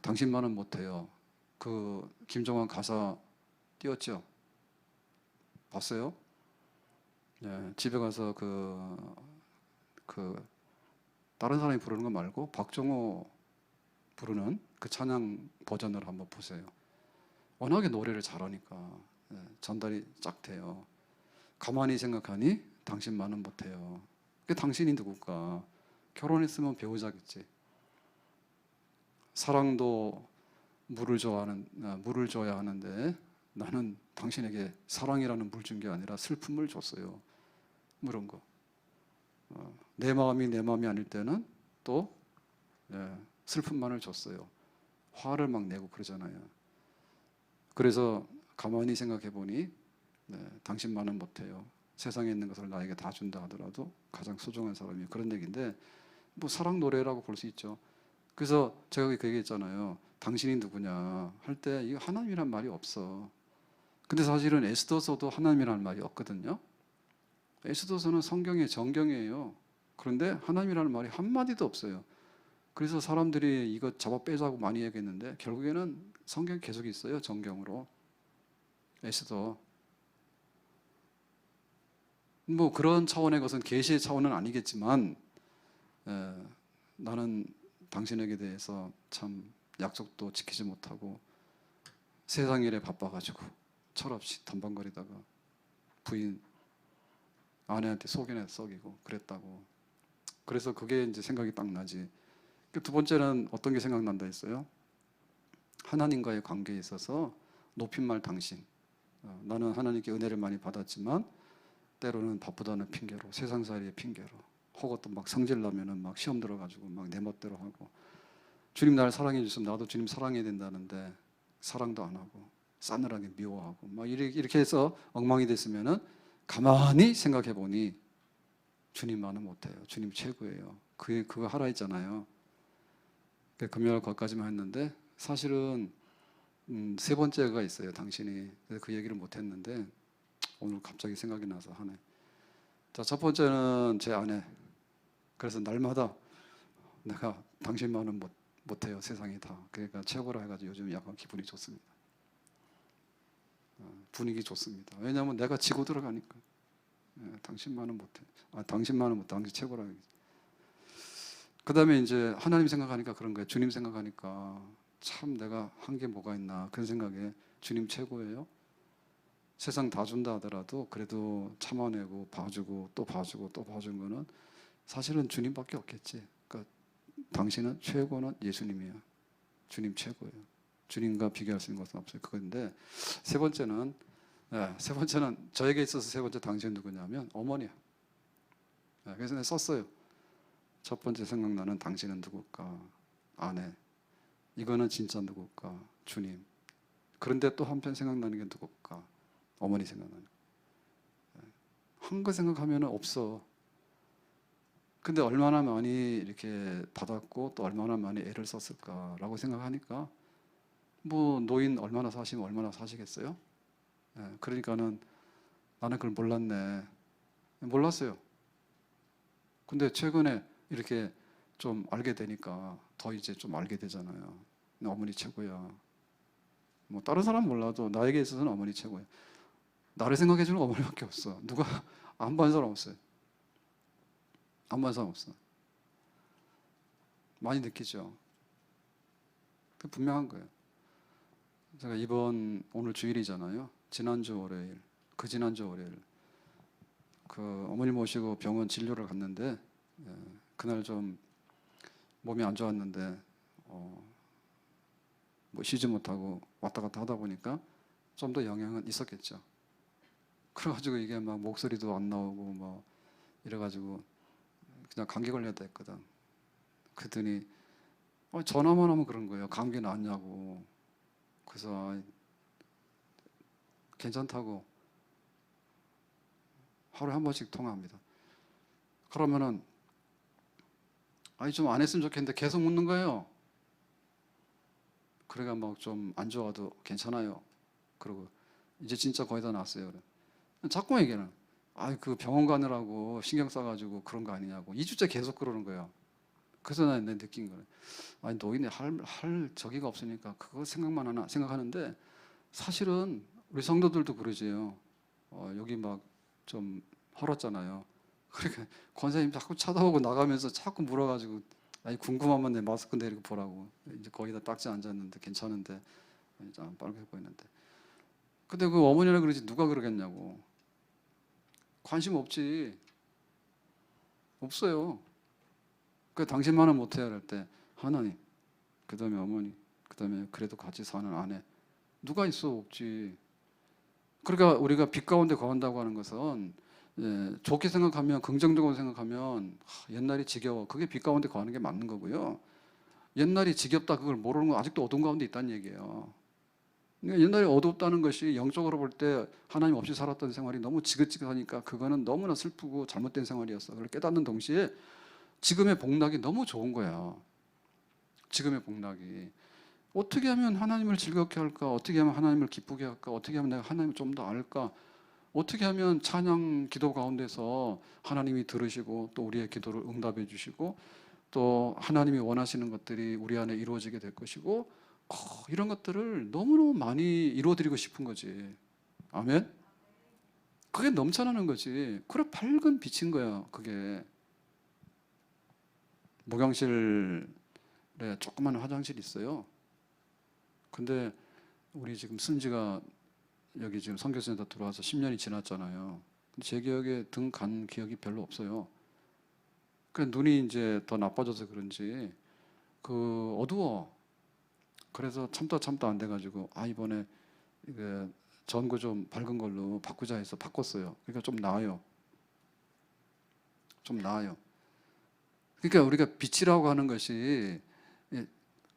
당신만은 못해요. 그 김종환 가사 띄웠죠? 봤어요? 네, 집에 가서 그 다른 사람이 부르는 거 말고 박정호 부르는 그 찬양 버전을 한번 보세요. 워낙에 노래를 잘하니까 전달이 쫙 돼요. 가만히 생각하니 당신만은 못해요. 당신이 누굴까? 결혼했으면 배우자겠지. 사랑도 물을 줘야 하는데 나는 당신에게 사랑이라는 물 준 게 아니라 슬픔을 줬어요. 그런 거. 내 마음이 아닐 때는 또 슬픔만을 줬어요. 화를 막 내고 그러잖아요. 그래서 가만히 생각해 보니 당신만은 못해요. 세상에 있는 것을 나에게 다 준다 하더라도 가장 소중한 사람이 그런 얘기인데 뭐 사랑 노래라고 볼 수 있죠. 그래서 제가 그 얘기했잖아요. 당신이 누구냐 할 때 이거 하나님이란 말이 없어. 근데 사실은 에스더서도 하나님이라는 말이 없거든요. 에스더서는 성경의 정경이에요. 그런데 하나님이라는 말이 한마디도 없어요. 그래서 사람들이 이거 잡아 빼자고 많이 얘기했는데 결국에는 성경 계속 있어요. 정경으로. 에스더. 뭐 그런 차원의 것은 계시의 차원은 아니겠지만 나는 당신에게 대해서 참 약속도 지키지 못하고 세상 일에 바빠가지고 철없이 덤벙거리다가 부인 아내한테 속이나 썩이고 그랬다고. 그래서 그게 이제 생각이 딱 나지. 두 번째는 어떤 게 생각난다 했어요? 하나님과의 관계에 있어서 높임말 당신. 나는 하나님께 은혜를 많이 받았지만 때로는 바쁘다는 핑계로 세상살이의 핑계로 혹은 또 막 성질 나면은 막 시험 들어가지고 막 내 멋대로 하고 주님 나를 사랑해 주시면 나도 주님 사랑해야 된다는데 사랑도 안 하고 싸늘하게 미워하고 막 이렇게 해서 엉망이 됐으면은 가만히 생각해 보니 주님만은 못해요. 주님 최고예요. 그거 하라 했잖아요. 금요일 거기까지만 했는데 사실은 세 번째가 있어요. 당신이. 그래서 그 얘기를 못 했는데 오늘 갑자기 생각이 나서 하네. 자, 첫 번째는 제 아내. 그래서 날마다 내가 당신만은 못해요. 세상이 다. 그러니까 최고라 해가지고 요즘 약간 기분이 좋습니다. 분위기 좋습니다. 왜냐하면 내가 지고 들어가니까. 당신만은 못해. 당신만은 못해. 당신 최고라. 그 다음에 이제 하나님 생각하니까 그런 거예요. 주님 생각하니까 참 내가 한 게 뭐가 있나 그런 생각에 주님 최고예요. 세상 다 준다 하더라도 그래도 참아내고 봐주고 또 봐주고 또 봐준 거는 사실은 주님밖에 없겠지. 그러니까 당신은 최고는 예수님이에요. 주님 최고예요. 주님과 비교할 수 있는 것은 없어요. 그건데 세 번째는 저에게 있어서 세 번째 당신은 누구냐면 어머니야. 그래서 내가 썼어요. 첫 번째 생각나는 당신은 누굴까? 아내. 이거는 진짜 누굴까? 주님. 그런데 또 한편 생각나는 게 누굴까? 어머니 생각나는. 한 거 생각하면 없어. 근데 얼마나 많이 이렇게 받았고 또 얼마나 많이 애를 썼을까라고 생각하니까 뭐 노인 얼마나 사시면 얼마나 사시겠어요? 그러니까는 나는 그걸 몰랐네. 몰랐어요. 근데 최근에 이렇게 좀 알게 되니까 더 이제 좀 알게 되잖아요. 어머니 최고야. 뭐 다른 사람 몰라도 나에게 있어서는 어머니 최고야. 나를 생각해 주는 어머니밖에 없어. 누가 안 본 사람 없어요. 안 본 사람 없어. 많이 느끼죠. 그 분명한 거예요. 제가 오늘 주일이잖아요. 지난주 월요일, 그 지난주 월요일 그 어머니 모시고 병원 진료를 갔는데 그날 좀 몸이 안 좋았는데 뭐 쉬지 못하고 왔다 갔다 하다 보니까 좀 더 영향은 있었겠죠. 그래가지고 이게 막 목소리도 안 나오고 뭐 이래가지고 그냥 감기 걸렸다 했거든. 그랬더니 전화만 하면 그런 거예요. 감기 나았냐고. 그래서 괜찮다고 하루에 한 번씩 통화합니다. 그러면은 좀 안 했으면 좋겠는데 계속 묻는 거예요. 그래가 막 좀 안 좋아도 괜찮아요. 그러고 이제 진짜 거의 다 나았어요. 자꾸 얘기는 그 병원 가느라고 신경 써가지고 그런 거 아니냐고 2주째 계속 그러는 거예요. 그래서 난 느낀 거예요. 노인이 할 저기가 없으니까 그거 생각만 하나 생각하는데 사실은 우리 성도들도 그러지요. 여기 막 좀 헐었잖아요. 그러니까 권사님 자꾸 쳐다보고 나가면서 자꾸 물어가지고 궁금하면 내 마스크 내리고 보라고. 이제 거의 다 딱지 앉았는데 괜찮은데 이제 안 빨개 보이는데. 근데 그 어머니라 그러지 누가 그러겠냐고. 관심 없지. 없어요. 그 당신만은 못해야 할 때 하나님, 그 다음에 어머니, 그 다음에 그래도 같이 사는 아내. 누가 있어? 없지. 그러니까 우리가 빛 가운데 거한다고 하는 것은 좋게 생각하면 긍정적으로 생각하면 옛날이 지겨워. 그게 빛 가운데 거하는 게 맞는 거고요. 옛날이 지겹다 그걸 모르는 건 아직도 어두운 가운데 있다는 얘기예요. 그러니까 옛날에 어둡다는 것이 영적으로 볼 때 하나님 없이 살았던 생활이 너무 지긋지긋하니까 그거는 너무나 슬프고 잘못된 생활이었어. 그걸 깨닫는 동시에 지금의 복락이 너무 좋은 거야. 지금의 복락이. 어떻게 하면 하나님을 즐겁게 할까? 어떻게 하면 하나님을 기쁘게 할까? 어떻게 하면 내가 하나님을 좀 더 알까? 어떻게 하면 찬양 기도 가운데서 하나님이 들으시고 또 우리의 기도를 응답해 주시고 또 하나님이 원하시는 것들이 우리 안에 이루어지게 될 것이고 이런 것들을 너무너무 많이 이루어드리고 싶은 거지. 아멘? 그게 넘쳐나는 거지. 그래 밝은 빛인 거야. 그게. 목욕실에 조그만 화장실이 있어요. 근데 우리 지금 순지가 여기 지금 선교센터 들어와서 10년이 지났잖아요. 제 기억에 등 간 기억이 별로 없어요. 그 눈이 이제 더 나빠져서 그런지 어두워. 그래서 참다 안 돼가지고 이번에 이게 전구 좀 밝은 걸로 바꾸자 해서 바꿨어요. 그러니까 좀 나아요. 좀 나아요. 그러니까 우리가 빛이라고 하는 것이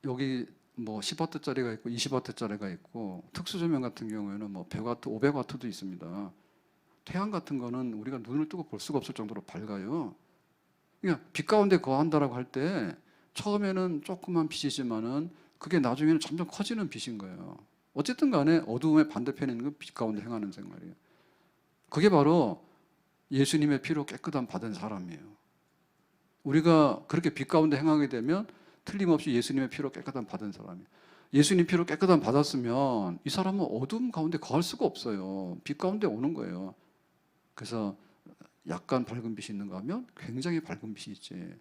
여기 뭐 10W짜리가 있고 20W짜리가 있고 특수 조명 같은 경우에는 뭐 100W, 500W도 있습니다. 태양 같은 거는 우리가 눈을 뜨고 볼 수가 없을 정도로 밝아요. 그러니까 빛 가운데 거한다라고 할 때 처음에는 조그만 빛이지만은 그게 나중에는 점점 커지는 빛인 거예요. 어쨌든 간에 어두움의 반대편에 있는 건 빛 가운데 행하는 생활이에요. 그게 바로 예수님의 피로 깨끗함 받은 사람이에요. 우리가 그렇게 빛 가운데 행하게 되면 틀림없이 예수님의 피로 깨끗함 받은 사람이에요. 예수님 피로 깨끗함 받았으면 이 사람은 어둠 가운데 거할 수가 없어요. 빛 가운데 오는 거예요. 그래서 약간 밝은 빛이 있는가 하면 굉장히 밝은 빛이 있지.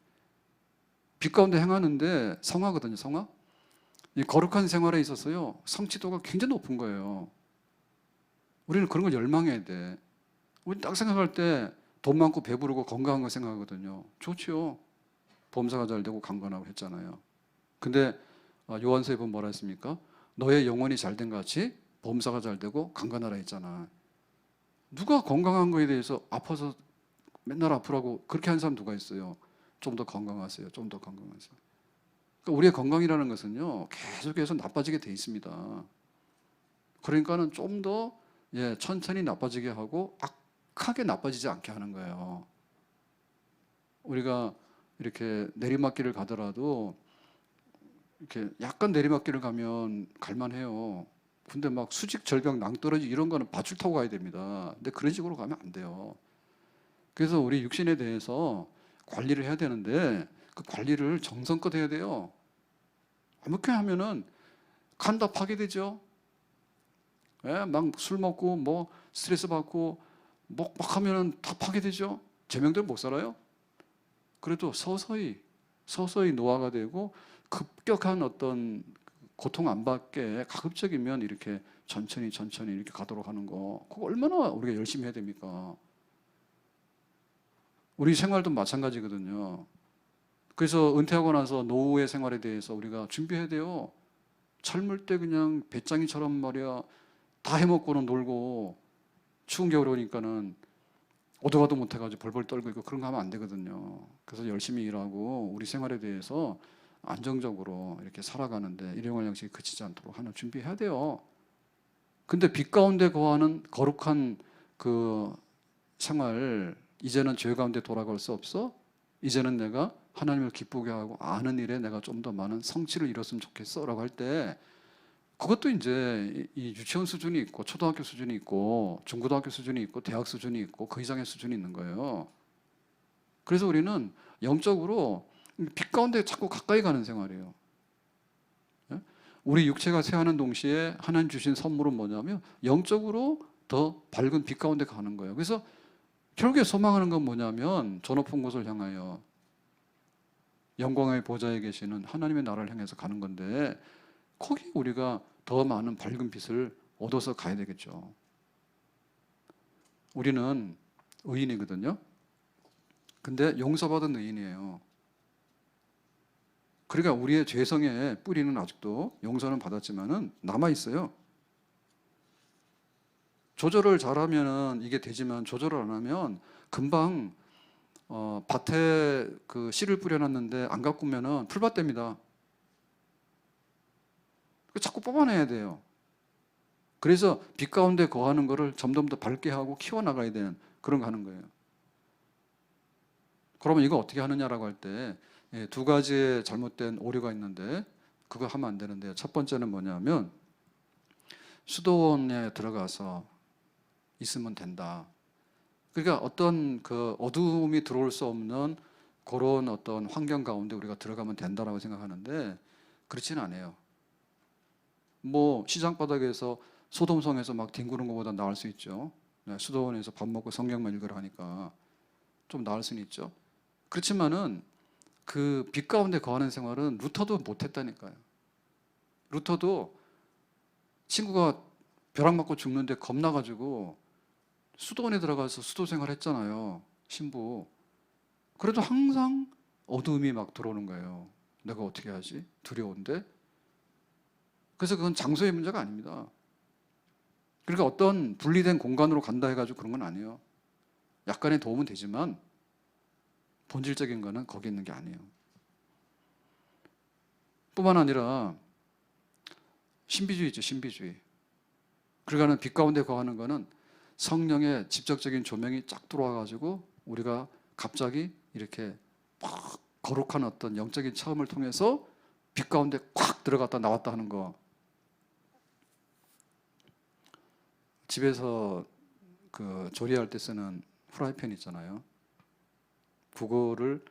빛 가운데 행하는데 성화거든요. 성화. 이 거룩한 생활에 있어서요, 성취도가 굉장히 높은 거예요. 우리는 그런 걸 열망해야 돼. 우리 딱 생각할 때 돈 많고 배부르고 건강한 거 생각하거든요. 좋지요. 범사가 잘 되고 강건하고 했잖아요. 근데 요한서에 보면 뭐라 했습니까? 너의 영혼이 잘된 같이 범사가 잘 되고 강건하라 했잖아. 누가 건강한 거에 대해서 아파서 맨날 아프라고 그렇게 하는 사람 누가 있어요? 좀 더 건강하세요. 좀 더 건강하세요. 그러니까 우리의 건강이라는 것은요, 계속해서 나빠지게 돼 있습니다. 그러니까는 좀 더 천천히 나빠지게 하고 악하게 나빠지지 않게 하는 거예요. 우리가 이렇게 내리막길을 가더라도 이렇게 약간 내리막길을 가면 갈만해요. 근데 막 수직 절벽 낭떠러지 이런 거는 밧줄 타고 가야 됩니다. 근데 그런 식으로 가면 안 돼요. 그래서 우리 육신에 대해서 관리를 해야 되는데 그 관리를 정성껏 해야 돼요. 아무렇게 하면은 간 다 파괴되죠. 막 술 먹고 뭐 스트레스 받고 막 하면은 다 파괴되죠. 제명대로 못 살아요. 그래도 서서히 노화가 되고 급격한 어떤 고통 안 받게 가급적이면 이렇게 천천히 이렇게 가도록 하는 거, 그거 얼마나 우리가 열심히 해야 됩니까? 우리 생활도 마찬가지거든요. 그래서 은퇴하고 나서 노후의 생활에 대해서 우리가 준비해야 돼요. 젊을 때 그냥 배짱이처럼 말이야 다 해먹고는 놀고 추운 겨울에 오니까는 오도가도 못해가지고 벌벌 떨고 있고 그런 거 하면 안 되거든요. 그래서 열심히 일하고 우리 생활에 대해서 안정적으로 이렇게 살아가는데 일용할 양식이 그치지 않도록 하는 준비해야 돼요. 근데 빛 가운데 거하는 거룩한 그 생활, 이제는 죄 가운데 돌아갈 수 없어? 이제는 내가 하나님을 기쁘게 하고 아는 일에 내가 좀 더 많은 성취를 이뤘으면 좋겠어 라고 할 때, 그것도 이제 이 유치원 수준이 있고 초등학교 수준이 있고 중고등학교 수준이 있고 대학 수준이 있고 그 이상의 수준이 있는 거예요. 그래서 우리는 영적으로 빛 가운데 자꾸 가까이 가는 생활이에요. 우리 육체가 쇠하는 동시에 하나님 주신 선물은 뭐냐면 영적으로 더 밝은 빛 가운데 가는 거예요. 그래서 결국에 소망하는 건 뭐냐면 저 높은 곳을 향하여 영광의 보좌에 계시는 하나님의 나라를 향해서 가는 건데, 거기 우리가 더 많은 밝은 빛을 얻어서 가야 되겠죠. 우리는 의인이거든요. 근데 용서받은 의인이에요. 그러니까 우리의 죄성의 뿌리는 아직도 용서는 받았지만은 남아 있어요. 조절을 잘하면은 이게 되지만 조절을 안 하면 금방 밭에 그 씨를 뿌려놨는데 안 가꾸면은 풀밭 됩니다. 자꾸 뽑아내야 돼요. 그래서 빛 가운데 거하는 거를 점점 더 밝게 하고 키워나가야 되는 그런 거 하는 거예요. 그러면 이거 어떻게 하느냐라고 할 때 두 가지의 잘못된 오류가 있는데 그거 하면 안 되는데요. 첫 번째는 뭐냐면 수도원에 들어가서 있으면 된다. 그러니까 어떤 그 어두움이 들어올 수 없는 그런 어떤 환경 가운데 우리가 들어가면 된다라고 생각하는데 그렇지는 않아요. 뭐 시장 바닥에서 소돔성에서 막 뒹구는 것보다 나을 수 있죠. 수도원에서 밥 먹고 성경만 읽으라 하니까 좀 나을 수는 있죠. 그렇지만은 그 빛 가운데 거하는 생활은 루터도 못했다니까요. 루터도 친구가 벼락 맞고 죽는데 겁나가지고 수도원에 들어가서 수도 생활했잖아요. 신부. 그래도 항상 어두움이 막 들어오는 거예요. 내가 어떻게 하지? 두려운데. 그래서 그건 장소의 문제가 아닙니다. 그러니까 어떤 분리된 공간으로 간다 해가지고 그런 건 아니에요. 약간의 도움은 되지만 본질적인 거는 거기 있는 게 아니에요. 뿐만 아니라 신비주의 있죠, 신비주의. 그러니까 빛 가운데 거하는 거는 성령의 직접적인 조명이 쫙 들어와가지고 우리가 갑자기 이렇게 막 거룩한 어떤 영적인 체험을 통해서 빛 가운데 콱 들어갔다 나왔다 하는 거. 집에서 그 조리할 때 쓰는 프라이팬 있잖아요. 그거를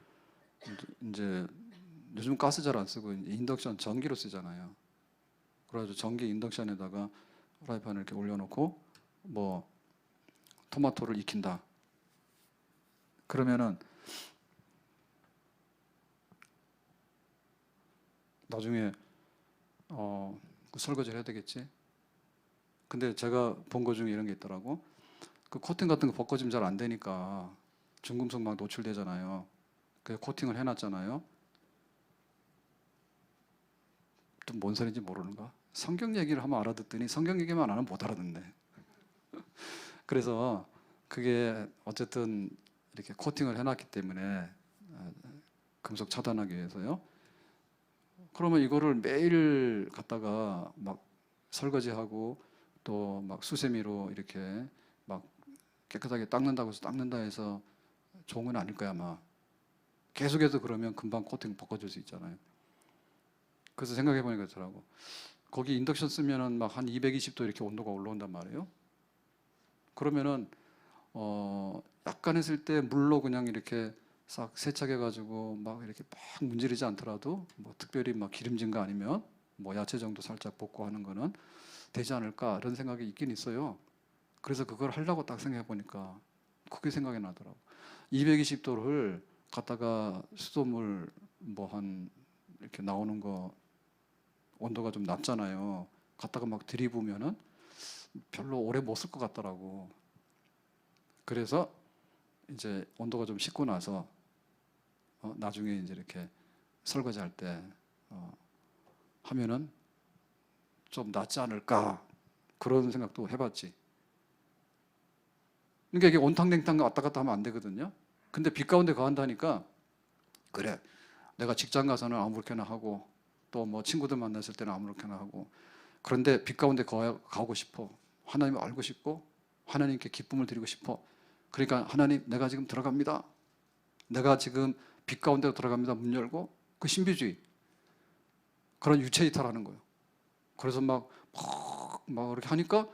이제 요즘 가스 잘 안 쓰고 인덕션 전기로 쓰잖아요. 그래가지고 전기 인덕션에다가 프라이팬을 이렇게 올려놓고 뭐 토마토를 익힌다. 그러면은 나중에 그 설거지를 해야 되겠지. 근데 제가 본 거 중에 이런 게 있더라고. 그 코팅 같은 거 벗겨지면 잘 안 되니까 중금속 막 노출되잖아요. 그 코팅을 해놨잖아요. 또 뭔 소리인지 모르는가? 성경 얘기를 하면 알아듣더니 성경 얘기만 안 하면 못 알아듣네. 그래서 그게 어쨌든 이렇게 코팅을 해놨기 때문에 금속 차단하기 위해서요. 그러면 이거를 매일 갖다가 막 설거지하고 또 막 수세미로 이렇게 막 깨끗하게 닦는다고 해서 닦는다 해서 좋은 건 아닐 거야 아마. 계속해서 그러면 금방 코팅 벗겨질 수 있잖아요. 그래서 생각해 보니까 그렇더라고. 거기 인덕션 쓰면은 막 한 220도 이렇게 온도가 올라온단 말이에요. 그러면은 약간 했을 때 물로 그냥 이렇게 싹 세척해 가지고 막 이렇게 막 문지르지 않더라도 뭐 특별히 막 기름진 거 아니면 뭐 야채 정도 살짝 볶고 하는 거는 되지 않을까 이런 생각이 있긴 있어요. 그래서 그걸 하려고 딱 생각해 보니까 그게 생각이 나더라고. 220도를 갖다가 수돗물 뭐 한 이렇게 나오는 거 온도가 좀 낮잖아요. 갖다가 막 들이부면은 별로 오래 못 쓸 것 같더라고. 그래서 이제 온도가 좀 식고 나서 나중에 이제 이렇게 설거지 할 때 하면은 좀 낫지 않을까 그런 생각도 해봤지. 그러니까 이게 온탕냉탕 왔다 갔다 하면 안 되거든요. 근데 빛 가운데 거한다니까 그래 내가 직장 가서는 아무렇게나 하고 또 뭐 친구들 만났을 때는 아무렇게나 하고 그런데 빛 가운데 가고 싶어. 하나님을 알고 싶고 하나님께 기쁨을 드리고 싶어. 그러니까 하나님 내가 지금 들어갑니다. 내가 지금 빛 가운데로 들어갑니다. 문 열고 그 신비주의 그런 유체이탈하는 거예요. 그래서 막 이렇게 하니까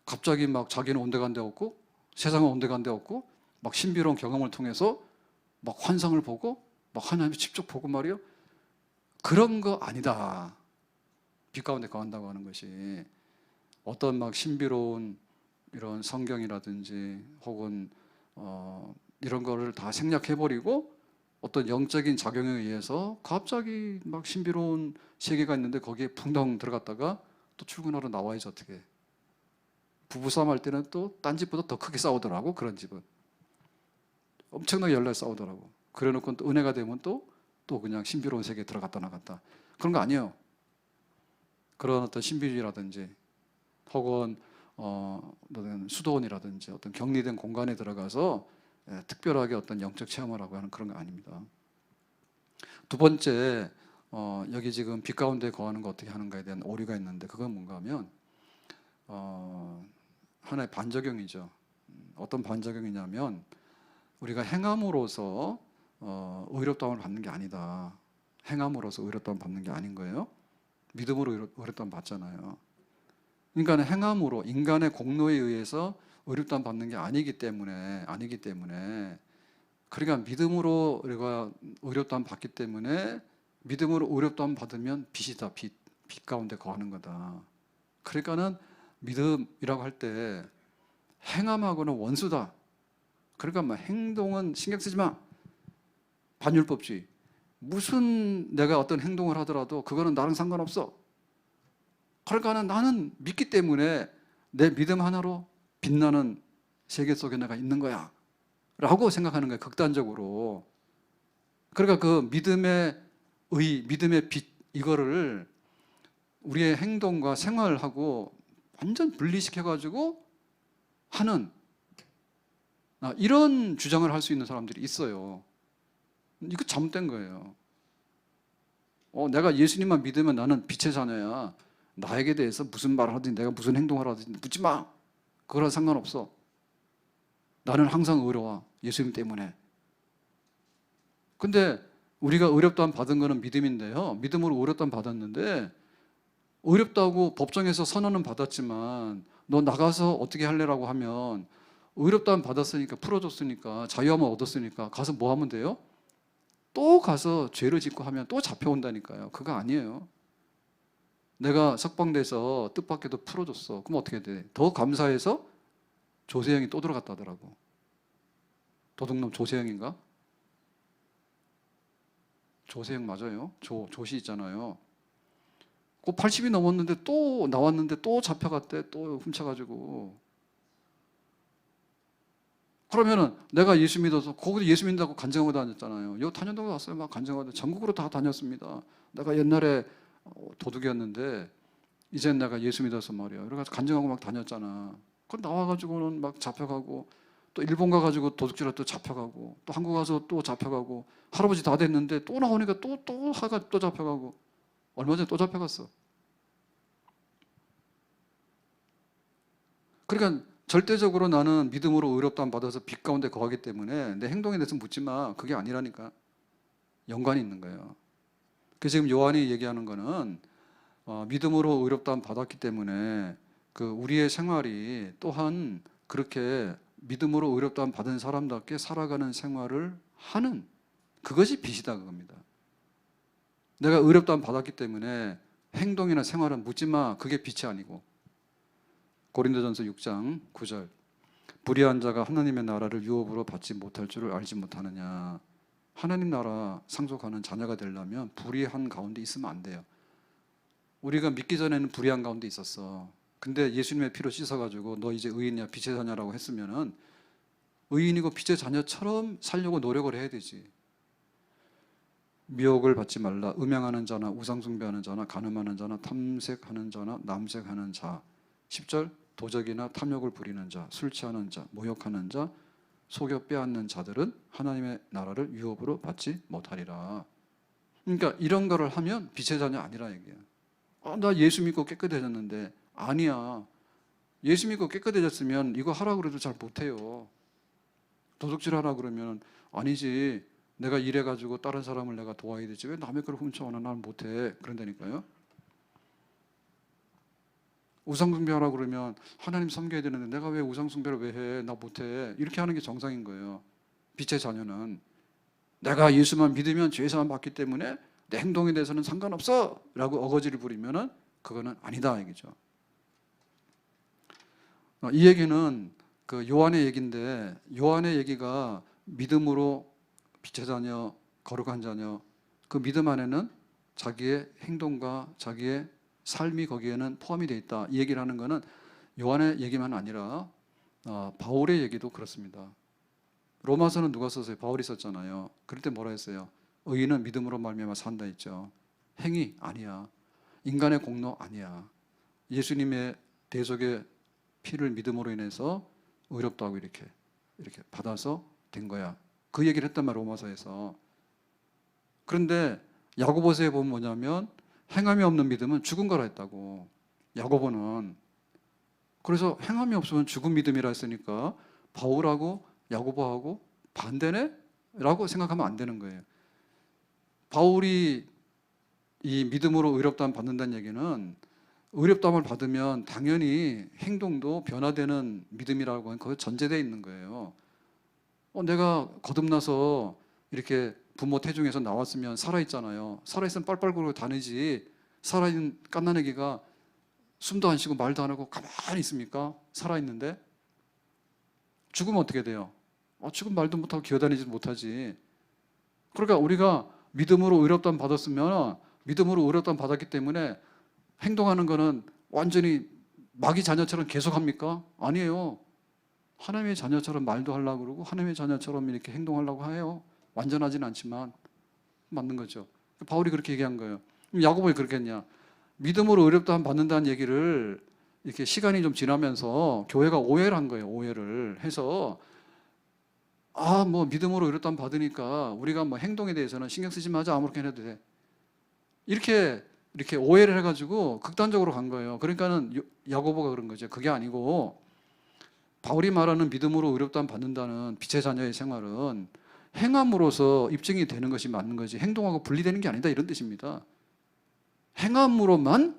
갑자기 막 자기는 온데간데 없고 세상은 온데간데 없고 막 신비로운 경험을 통해서 막 환상을 보고 막 하나님을 직접 보고 말이요. 그런 거 아니다. 빛 가운데 거한다고 하는 것이 어떤 막 신비로운 이런 성경이라든지 혹은 이런 거를 다 생략해버리고 어떤 영적인 작용에 의해서 갑자기 막 신비로운 세계가 있는데 거기에 붕덩 들어갔다가 또 출근하러 나와야지 어떻게. 부부싸움 할 때는 또 딴 집보다 더 크게 싸우더라고. 그런 집은 엄청나게 열날 싸우더라고. 그래놓고 또 은혜가 되면 또 그냥 신비로운 세계에 들어갔다 나갔다. 그런 거 아니에요. 그런 어떤 신비주의라든지 혹은 어떤 수도원이라든지 어떤 격리된 공간에 들어가서 특별하게 어떤 영적 체험을 하고 하는 그런 거 아닙니다. 두 번째 여기 지금 빛 가운데 거하는 거 어떻게 하는가에 대한 오류가 있는데 그건 뭔가 하면 하나의 반작용이죠. 어떤 반작용이냐면 우리가 행함으로써 의롭다움을 받는 게 아니다. 행함으로써 의롭다움을 받는 게 아닌 거예요. 믿음으로 의롭다움 받잖아요. 그러니까 행함으로 인간의 공로에 의해서 의롭다움 받는 게 아니기 때문에 그러니까 믿음으로 우리가 의롭다움 받기 때문에 믿음으로 의롭다움 받으면 빛이다. 빛 가운데 거하는 거다. 그러니까는 믿음이라고 할 때 행함하고는 원수다. 그러니까 뭐 행동은 신경 쓰지 마. 반율법주의. 무슨 내가 어떤 행동을 하더라도 그거는 나랑 상관없어. 그러니까 나는 믿기 때문에 내 믿음 하나로 빛나는 세계 속에 내가 있는 거야 라고 생각하는 거예요. 극단적으로. 그러니까 그 믿음의 믿음의 빛 이거를 우리의 행동과 생활하고 완전 분리시켜가지고 하는 이런 주장을 할 수 있는 사람들이 있어요. 이거 잘못된 거예요. 내가 예수님만 믿으면 나는 빛의 자녀야. 나에게 대해서 무슨 말을 하든지 내가 무슨 행동을 하든지 묻지 마. 그거랑 상관없어. 나는 항상 의로워. 예수님 때문에. 근데 우리가 의롭다함 받은 거는 믿음인데요. 믿음으로 의롭다함 받았는데 의롭다고 법정에서 선언은 받았지만 너 나가서 어떻게 할래라고 하면 의롭다함 받았으니까, 풀어줬으니까, 자유함을 얻었으니까 가서 뭐 하면 돼요? 또 가서 죄를 짓고 하면 또 잡혀온다니까요. 그거 아니에요. 내가 석방돼서 뜻밖에도 풀어줬어. 그럼 어떻게 돼? 더 감사해서 조세형이 또 들어갔다 하더라고. 도둑놈 조세형인가? 조세형 맞아요. 조시 있잖아요. 그 80이 넘었는데 또 나왔는데 또 잡혀갔대. 또 훔쳐가지고. 그러면은 내가 예수 믿어서 거기도 예수 믿는다고 간증하고 다녔잖아요. 여기 다녔다고 왔어요. 막 간증하고 전국으로 다 다녔습니다. 내가 옛날에 도둑이었는데 이젠 내가 예수 믿어서 말이야. 그래가지고 간증하고 막 다녔잖아. 그 나와가지고는 막 잡혀가고 또 일본 가가지고 도둑질할 때 잡혀가고 또 한국 가서 또 잡혀가고 할아버지 다 됐는데 또 나오니까 또 하가 또 잡혀가고 얼마 전에 또 잡혀갔어. 그러니까 절대적으로 나는 믿음으로 의롭다함 받아서 빛 가운데 거하기 때문에 내 행동에 대해서 묻지 마. 그게 아니라니까. 연관이 있는 거예요. 그래서 지금 요한이 얘기하는 거는 믿음으로 의롭다함 받았기 때문에 그 우리의 생활이 또한 그렇게 믿음으로 의롭다함 받은 사람답게 살아가는 생활을 하는 그것이 빛이다 그겁니다. 내가 의롭다함 받았기 때문에 행동이나 생활은 묻지 마. 그게 빛이 아니고. 고린도전서 6장 9절 불의한 자가 하나님의 나라를 유업으로 받지 못할 줄을 알지 못하느냐. 하나님 나라 상속하는 자녀가 되려면 불의한 가운데 있으면 안 돼요. 우리가 믿기 전에는 불의한 가운데 있었어. 근데 예수님의 피로 씻어가지고 너 이제 의인이야 빛의 자녀라고 했으면은 의인이고 빛의 자녀처럼 살려고 노력을 해야 되지. 미혹을 받지 말라. 음행하는 자나 우상숭배하는 자나 간음하는 자나 탐색하는 자나 남색하는 자. 10절 도적이나 탐욕을 부리는 자, 술 취하는 자, 모욕하는 자, 속여 빼앗는 자들은 하나님의 나라를 유업으로 받지 못하리라. 그러니까 이런 거를 하면 빛의 자녀 아니라 얘기야. 나 예수 믿고 깨끗해졌는데 아니야. 예수 믿고 깨끗해졌으면 이거 하라고 그래도 잘 못해요. 도둑질 하라 그러면 아니지. 내가 이래가지고 다른 사람을 내가 도와야 되지. 왜 남의 걸 훔쳐오나 나는 못해. 그런다니까요. 우상숭배하라 그러면 하나님 섬겨야 되는데 내가 왜 우상숭배를 왜 해? 나 못해. 이렇게 하는 게 정상인 거예요. 빛의 자녀는 내가 예수만 믿으면 죄사함 받기 때문에 내 행동에 대해서는 상관없어 라고 어거지를 부리면 그거는 아니다 얘기죠. 이 얘기는 그 요한의 얘기인데 요한의 얘기가 믿음으로 빛의 자녀, 거룩한 자녀 그 믿음 안에는 자기의 행동과 자기의 삶이 거기에는 포함이 되어 있다. 이 얘기를 하는 것은 요한의 얘기만 아니라 바울의 얘기도 그렇습니다. 로마서는 누가 썼어요? 바울이 썼잖아요. 그럴 때 뭐라 했어요? 의인은 믿음으로 말미암아 산다 했죠. 행위 아니야. 인간의 공로 아니야. 예수님의 대속의 피를 믿음으로 인해서 의롭다고 이렇게 받아서 된 거야. 그 얘기를 했단 말이야 로마서에서. 그런데 야고보서에 보면 뭐냐면 행함이 없는 믿음은 죽은 거라 했다고. 야고보는. 그래서 행함이 없으면 죽은 믿음이라 했으니까 바울하고 야고보하고 반대네? 라고 생각하면 안 되는 거예요. 바울이 이 믿음으로 의롭다함 받는다는 얘기는 의롭다함을 받으면 당연히 행동도 변화되는 믿음이라고 하는 거기 전제되어 있는 거예요. 내가 거듭나서 이렇게 부모 태중에서 나왔으면 살아있잖아요. 살아있으면 빨빨 굴고 다니지. 살아있는 갓난아기가 숨도 안 쉬고 말도 안 하고 가만히 있습니까? 살아있는데 죽으면 어떻게 돼요? 죽으면 말도 못하고 기어다니지도 못하지. 그러니까 우리가 믿음으로 의롭다함 받았으면 믿음으로 의롭다함 받았기 때문에 행동하는 거는 완전히 마귀 자녀처럼 계속합니까? 아니에요. 하나님의 자녀처럼 말도 하려고 그러고 하나님의 자녀처럼 이렇게 행동하려고 해요. 완전하진 않지만 맞는 거죠. 바울이 그렇게 얘기한 거예요. 야고보가 그렇게 했냐? 믿음으로 의롭다함 받는다는 얘기를 이렇게 시간이 좀 지나면서 교회가 오해를 한 거예요. 오해를 해서 뭐 믿음으로 의롭다함 받으니까 우리가 뭐 행동에 대해서는 신경 쓰지 마자 아무렇게나 해도 돼. 이렇게 오해를 해가지고 극단적으로 간 거예요. 그러니까는 야고보가 그런 거죠. 그게 아니고 바울이 말하는 믿음으로 의롭다함 받는다는 빛의 자녀의 생활은 행함으로써 입증이 되는 것이 맞는 거지 행동하고 분리되는 게 아니다 이런 뜻입니다. 행함으로만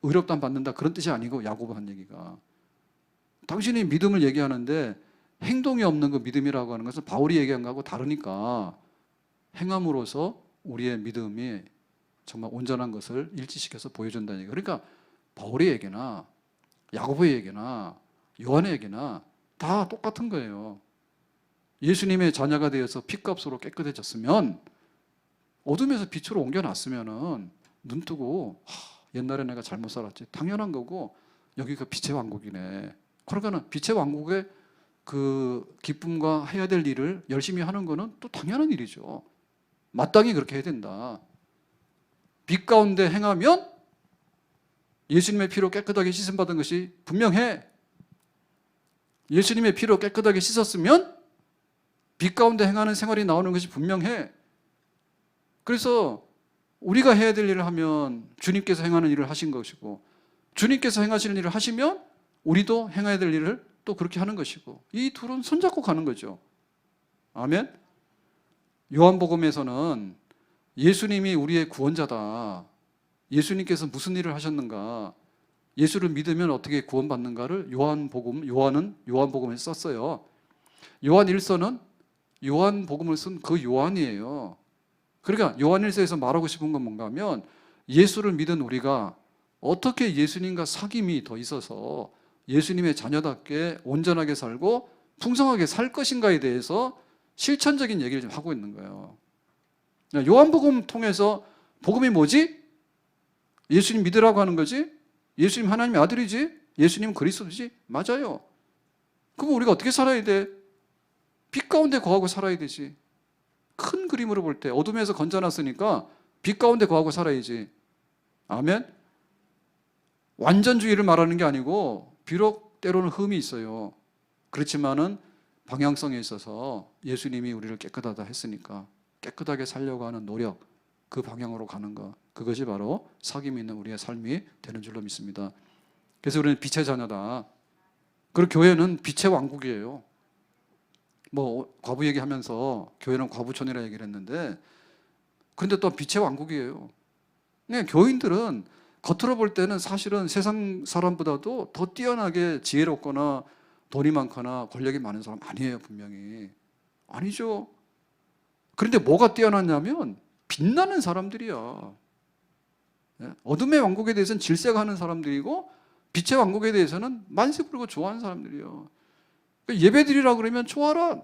의롭다함 받는다 그런 뜻이 아니고 야고보 한 얘기가 당신이 믿음을 얘기하는데 행동이 없는 그 믿음이라고 하는 것은 바울이 얘기한 거하고 다르니까 행함으로써 우리의 믿음이 정말 온전한 것을 일치시켜서 보여준다는 얘기예요. 그러니까 바울의 얘기나 야고보의 얘기나 요한의 얘기나 다 똑같은 거예요. 예수님의 자녀가 되어서 피값으로 깨끗해졌으면, 어둠에서 빛으로 옮겨놨으면은 눈 뜨고 옛날에 내가 잘못 살았지, 당연한 거고, 여기가 빛의 왕국이네. 그러니까는 빛의 왕국의 그 기쁨과 해야 될 일을 열심히 하는 거는 또 당연한 일이죠. 마땅히 그렇게 해야 된다. 빛 가운데 행하면 예수님의 피로 깨끗하게 씻음받은 것이 분명해. 예수님의 피로 깨끗하게 씻었으면 빛 가운데 행하는 생활이 나오는 것이 분명해. 그래서 우리가 해야 될 일을 하면 주님께서 행하는 일을 하신 것이고, 주님께서 행하시는 일을 하시면 우리도 행해야 될 일을 또 그렇게 하는 것이고, 이 둘은 손잡고 가는 거죠. 아멘. 요한복음에서는 예수님이 우리의 구원자다, 예수님께서 무슨 일을 하셨는가, 예수를 믿으면 어떻게 구원받는가를 요한은 요한복음에서 썼어요. 요한 1서는 요한복음을 쓴 그 요한이에요. 그러니까 요한 1서에서 말하고 싶은 건 뭔가 하면, 예수를 믿은 우리가 어떻게 예수님과 사귐이 더 있어서 예수님의 자녀답게 온전하게 살고 풍성하게 살 것인가에 대해서 실천적인 얘기를 좀 하고 있는 거예요. 요한복음 통해서 복음이 뭐지? 예수님 믿으라고 하는 거지? 예수님 하나님의 아들이지? 예수님 그리스도지? 맞아요. 그럼 우리가 어떻게 살아야 돼? 빛 가운데 거하고 살아야 되지. 큰 그림으로 볼 때 어둠에서 건져놨으니까 빛 가운데 거하고 살아야지. 아멘. 완전주의를 말하는 게 아니고, 비록 때로는 흠이 있어요. 그렇지만은 방향성에 있어서 예수님이 우리를 깨끗하다 했으니까 깨끗하게 살려고 하는 노력, 그 방향으로 가는 것, 그것이 바로 사귐이 있는 우리의 삶이 되는 줄로 믿습니다. 그래서 우리는 빛의 자녀다. 그리고 교회는 빛의 왕국이에요. 뭐 과부 얘기하면서 교회는 과부촌이라 얘기를 했는데, 그런데 또 빛의 왕국이에요. 네, 교인들은 겉으로 볼 때는 사실은 세상 사람보다도 더 뛰어나게 지혜롭거나 돈이 많거나 권력이 많은 사람 아니에요. 분명히 아니죠. 그런데 뭐가 뛰어났냐면 빛나는 사람들이야. 어둠의 왕국에 대해서는 질색하는 사람들이고, 빛의 왕국에 대해서는 만세 부르고 좋아하는 사람들이요. 예배드리라 그러면 좋아라,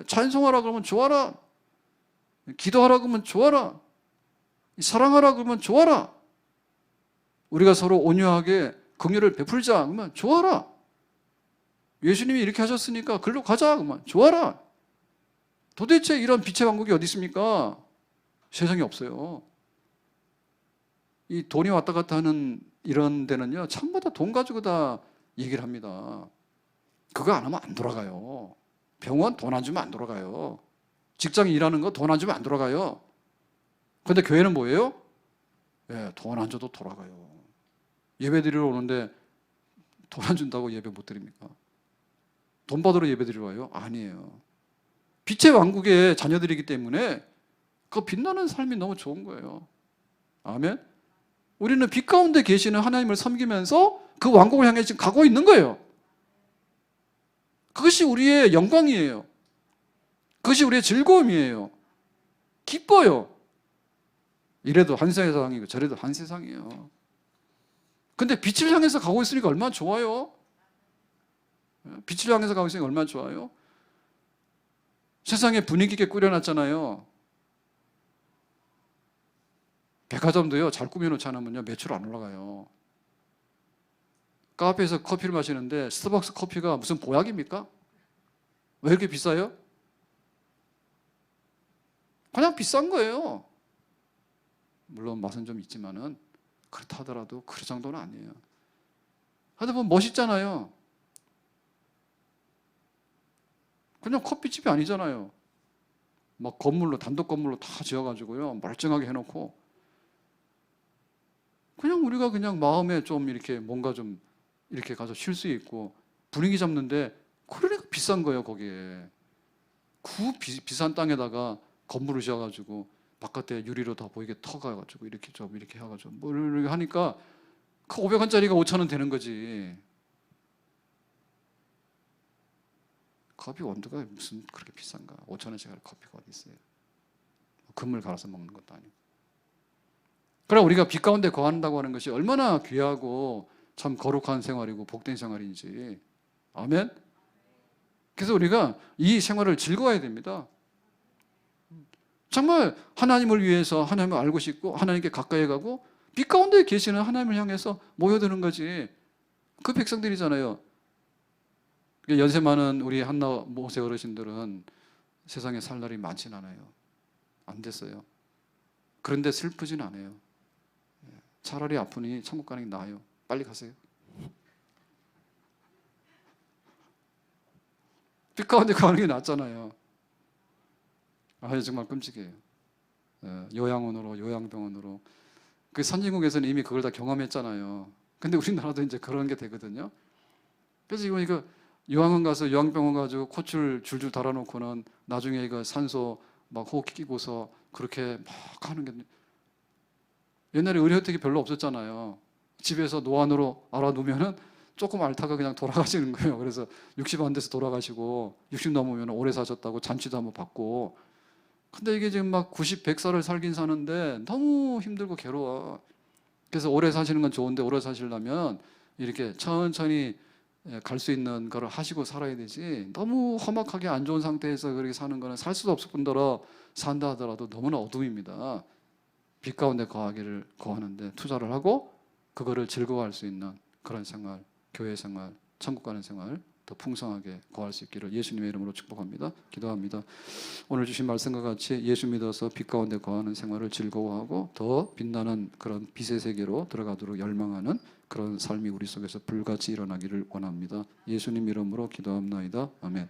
찬송하라 그러면 좋아라, 기도하라 그러면 좋아라, 사랑하라 그러면 좋아라, 우리가 서로 온유하게 긍휼을 베풀자 그러면 좋아라, 예수님이 이렇게 하셨으니까 글로 가자 그러면 좋아라. 도대체 이런 빛의 왕국이 어디 있습니까? 세상에 없어요. 이 돈이 왔다 갔다 하는 이런 데는요, 전부 다 돈 가지고 다 얘기를 합니다. 그거 안 하면 안 돌아가요. 병원 돈 안 주면 안 돌아가요. 직장 일하는 거 돈 안 주면 안 돌아가요. 그런데 교회는 뭐예요? 돈 안 줘도 돌아가요. 예배 드리러 오는데 돈 안 준다고 예배 못 드립니까? 돈 받으러 예배 드리러 와요? 아니에요. 빛의 왕국의 자녀들이기 때문에 그 빛나는 삶이 너무 좋은 거예요. 아멘. 우리는 빛 가운데 계시는 하나님을 섬기면서 그 왕국을 향해 지금 가고 있는 거예요. 그것이 우리의 영광이에요. 그것이 우리의 즐거움이에요. 기뻐요. 이래도 한 세상이고 저래도 한 세상이에요. 근데 빛을 향해서 가고 있으니까 얼마나 좋아요. 빛을 향해서 가고 있으니까 얼마나 좋아요. 세상에 분위기 있게 꾸려놨잖아요. 백화점도요, 잘 꾸며놓지 않으면요 매출 안 올라가요. 카페에서 커피를 마시는데 스타벅스 커피가 무슨 보약입니까? 왜 이렇게 비싸요? 그냥 비싼 거예요. 물론 맛은 좀 있지만은 그렇다 하더라도 그 정도는 아니에요. 하다 보면 멋있잖아요. 그냥 커피집이 아니잖아요. 막 건물로, 단독 건물로 다 지어가지고요, 멀쩡하게 해놓고, 그냥 우리가 그냥 마음에 좀 이렇게 뭔가 좀 이렇게 가서 쉴 수 있고 분위기 잡는데, 그러니까 비싼 거예요. 거기에 비싼 땅에다가 건물을 지어가지고 바깥에 유리로 다 보이게 터가가지고 이렇게 좀 이렇게 해가지고 뭐 이렇게 하니까 그 500원짜리가 5,000원 되는 거지. 커피 원두가 무슨 그렇게 비싼가? 5,000원짜리 커피가 어디 있어요? 금을 갈아서 먹는 것도 아니고. 그래 우리가 빛 가운데 거한다고 하는 것이 얼마나 귀하고 참 거룩한 생활이고 복된 생활인지. 아멘. 그래서 우리가 이 생활을 즐거워야 됩니다. 정말 하나님을 위해서 하나님을 알고 싶고 하나님께 가까이 가고 빛 가운데 계시는 하나님을 향해서 모여드는 거지. 그 백성들이잖아요. 연세 많은 우리 한나 모세 어르신들은 세상에 살 날이 많진 않아요. 안 됐어요. 그런데 슬프진 않아요. 차라리 아프니 천국 가는 게 나아요. 빨리 가세요. 빛 가운데 가는 게 낫잖아요. 아, 정말 끔찍해요. 요양원으로, 요양병원으로. 그 선진국에서는 이미 그걸 다 경험했잖아요. 근데 우리나라도 이제 그런 게 되거든요. 그래서 이거 요양원 가서 요양병원 가지고 코줄 줄줄 달아놓고는 나중에 이거 산소 막 호흡기 끼고서 그렇게 막 하는 게 옛날에 의료 혜택이 별로 없었잖아요. 집에서 노안으로 알아두면은 조금 앓다가 그냥 돌아가시는 거예요. 그래서 60 안 돼서 돌아가시고 60 넘으면 오래 사셨다고 잔치도 한번 받고. 근데 이게 지금 막 90, 100살을 살긴 사는데 너무 힘들고 괴로워. 그래서 오래 사시는 건 좋은데 오래 사시려면 이렇게 천천히 갈 수 있는 거를 하시고 살아야 되지. 너무 험악하게 안 좋은 상태에서 그렇게 사는 거는 살 수도 없을 뿐더러 산다 하더라도 너무나 어둠입니다. 빛 가운데 거하기를 거하는데 투자를 하고 그거를 즐거워할 수 있는 그런 생활, 교회 생활, 천국 가는 생활 더 풍성하게 거할 수 있기를 예수님의 이름으로 축복합니다. 기도합니다. 오늘 주신 말씀과 같이 예수 믿어서 빛 가운데 거하는 생활을 즐거워하고 더 빛나는 그런 빛의 세계로 들어가도록 열망하는 그런 삶이 우리 속에서 불같이 일어나기를 원합니다. 예수님 이름으로 기도합나이다. 아멘.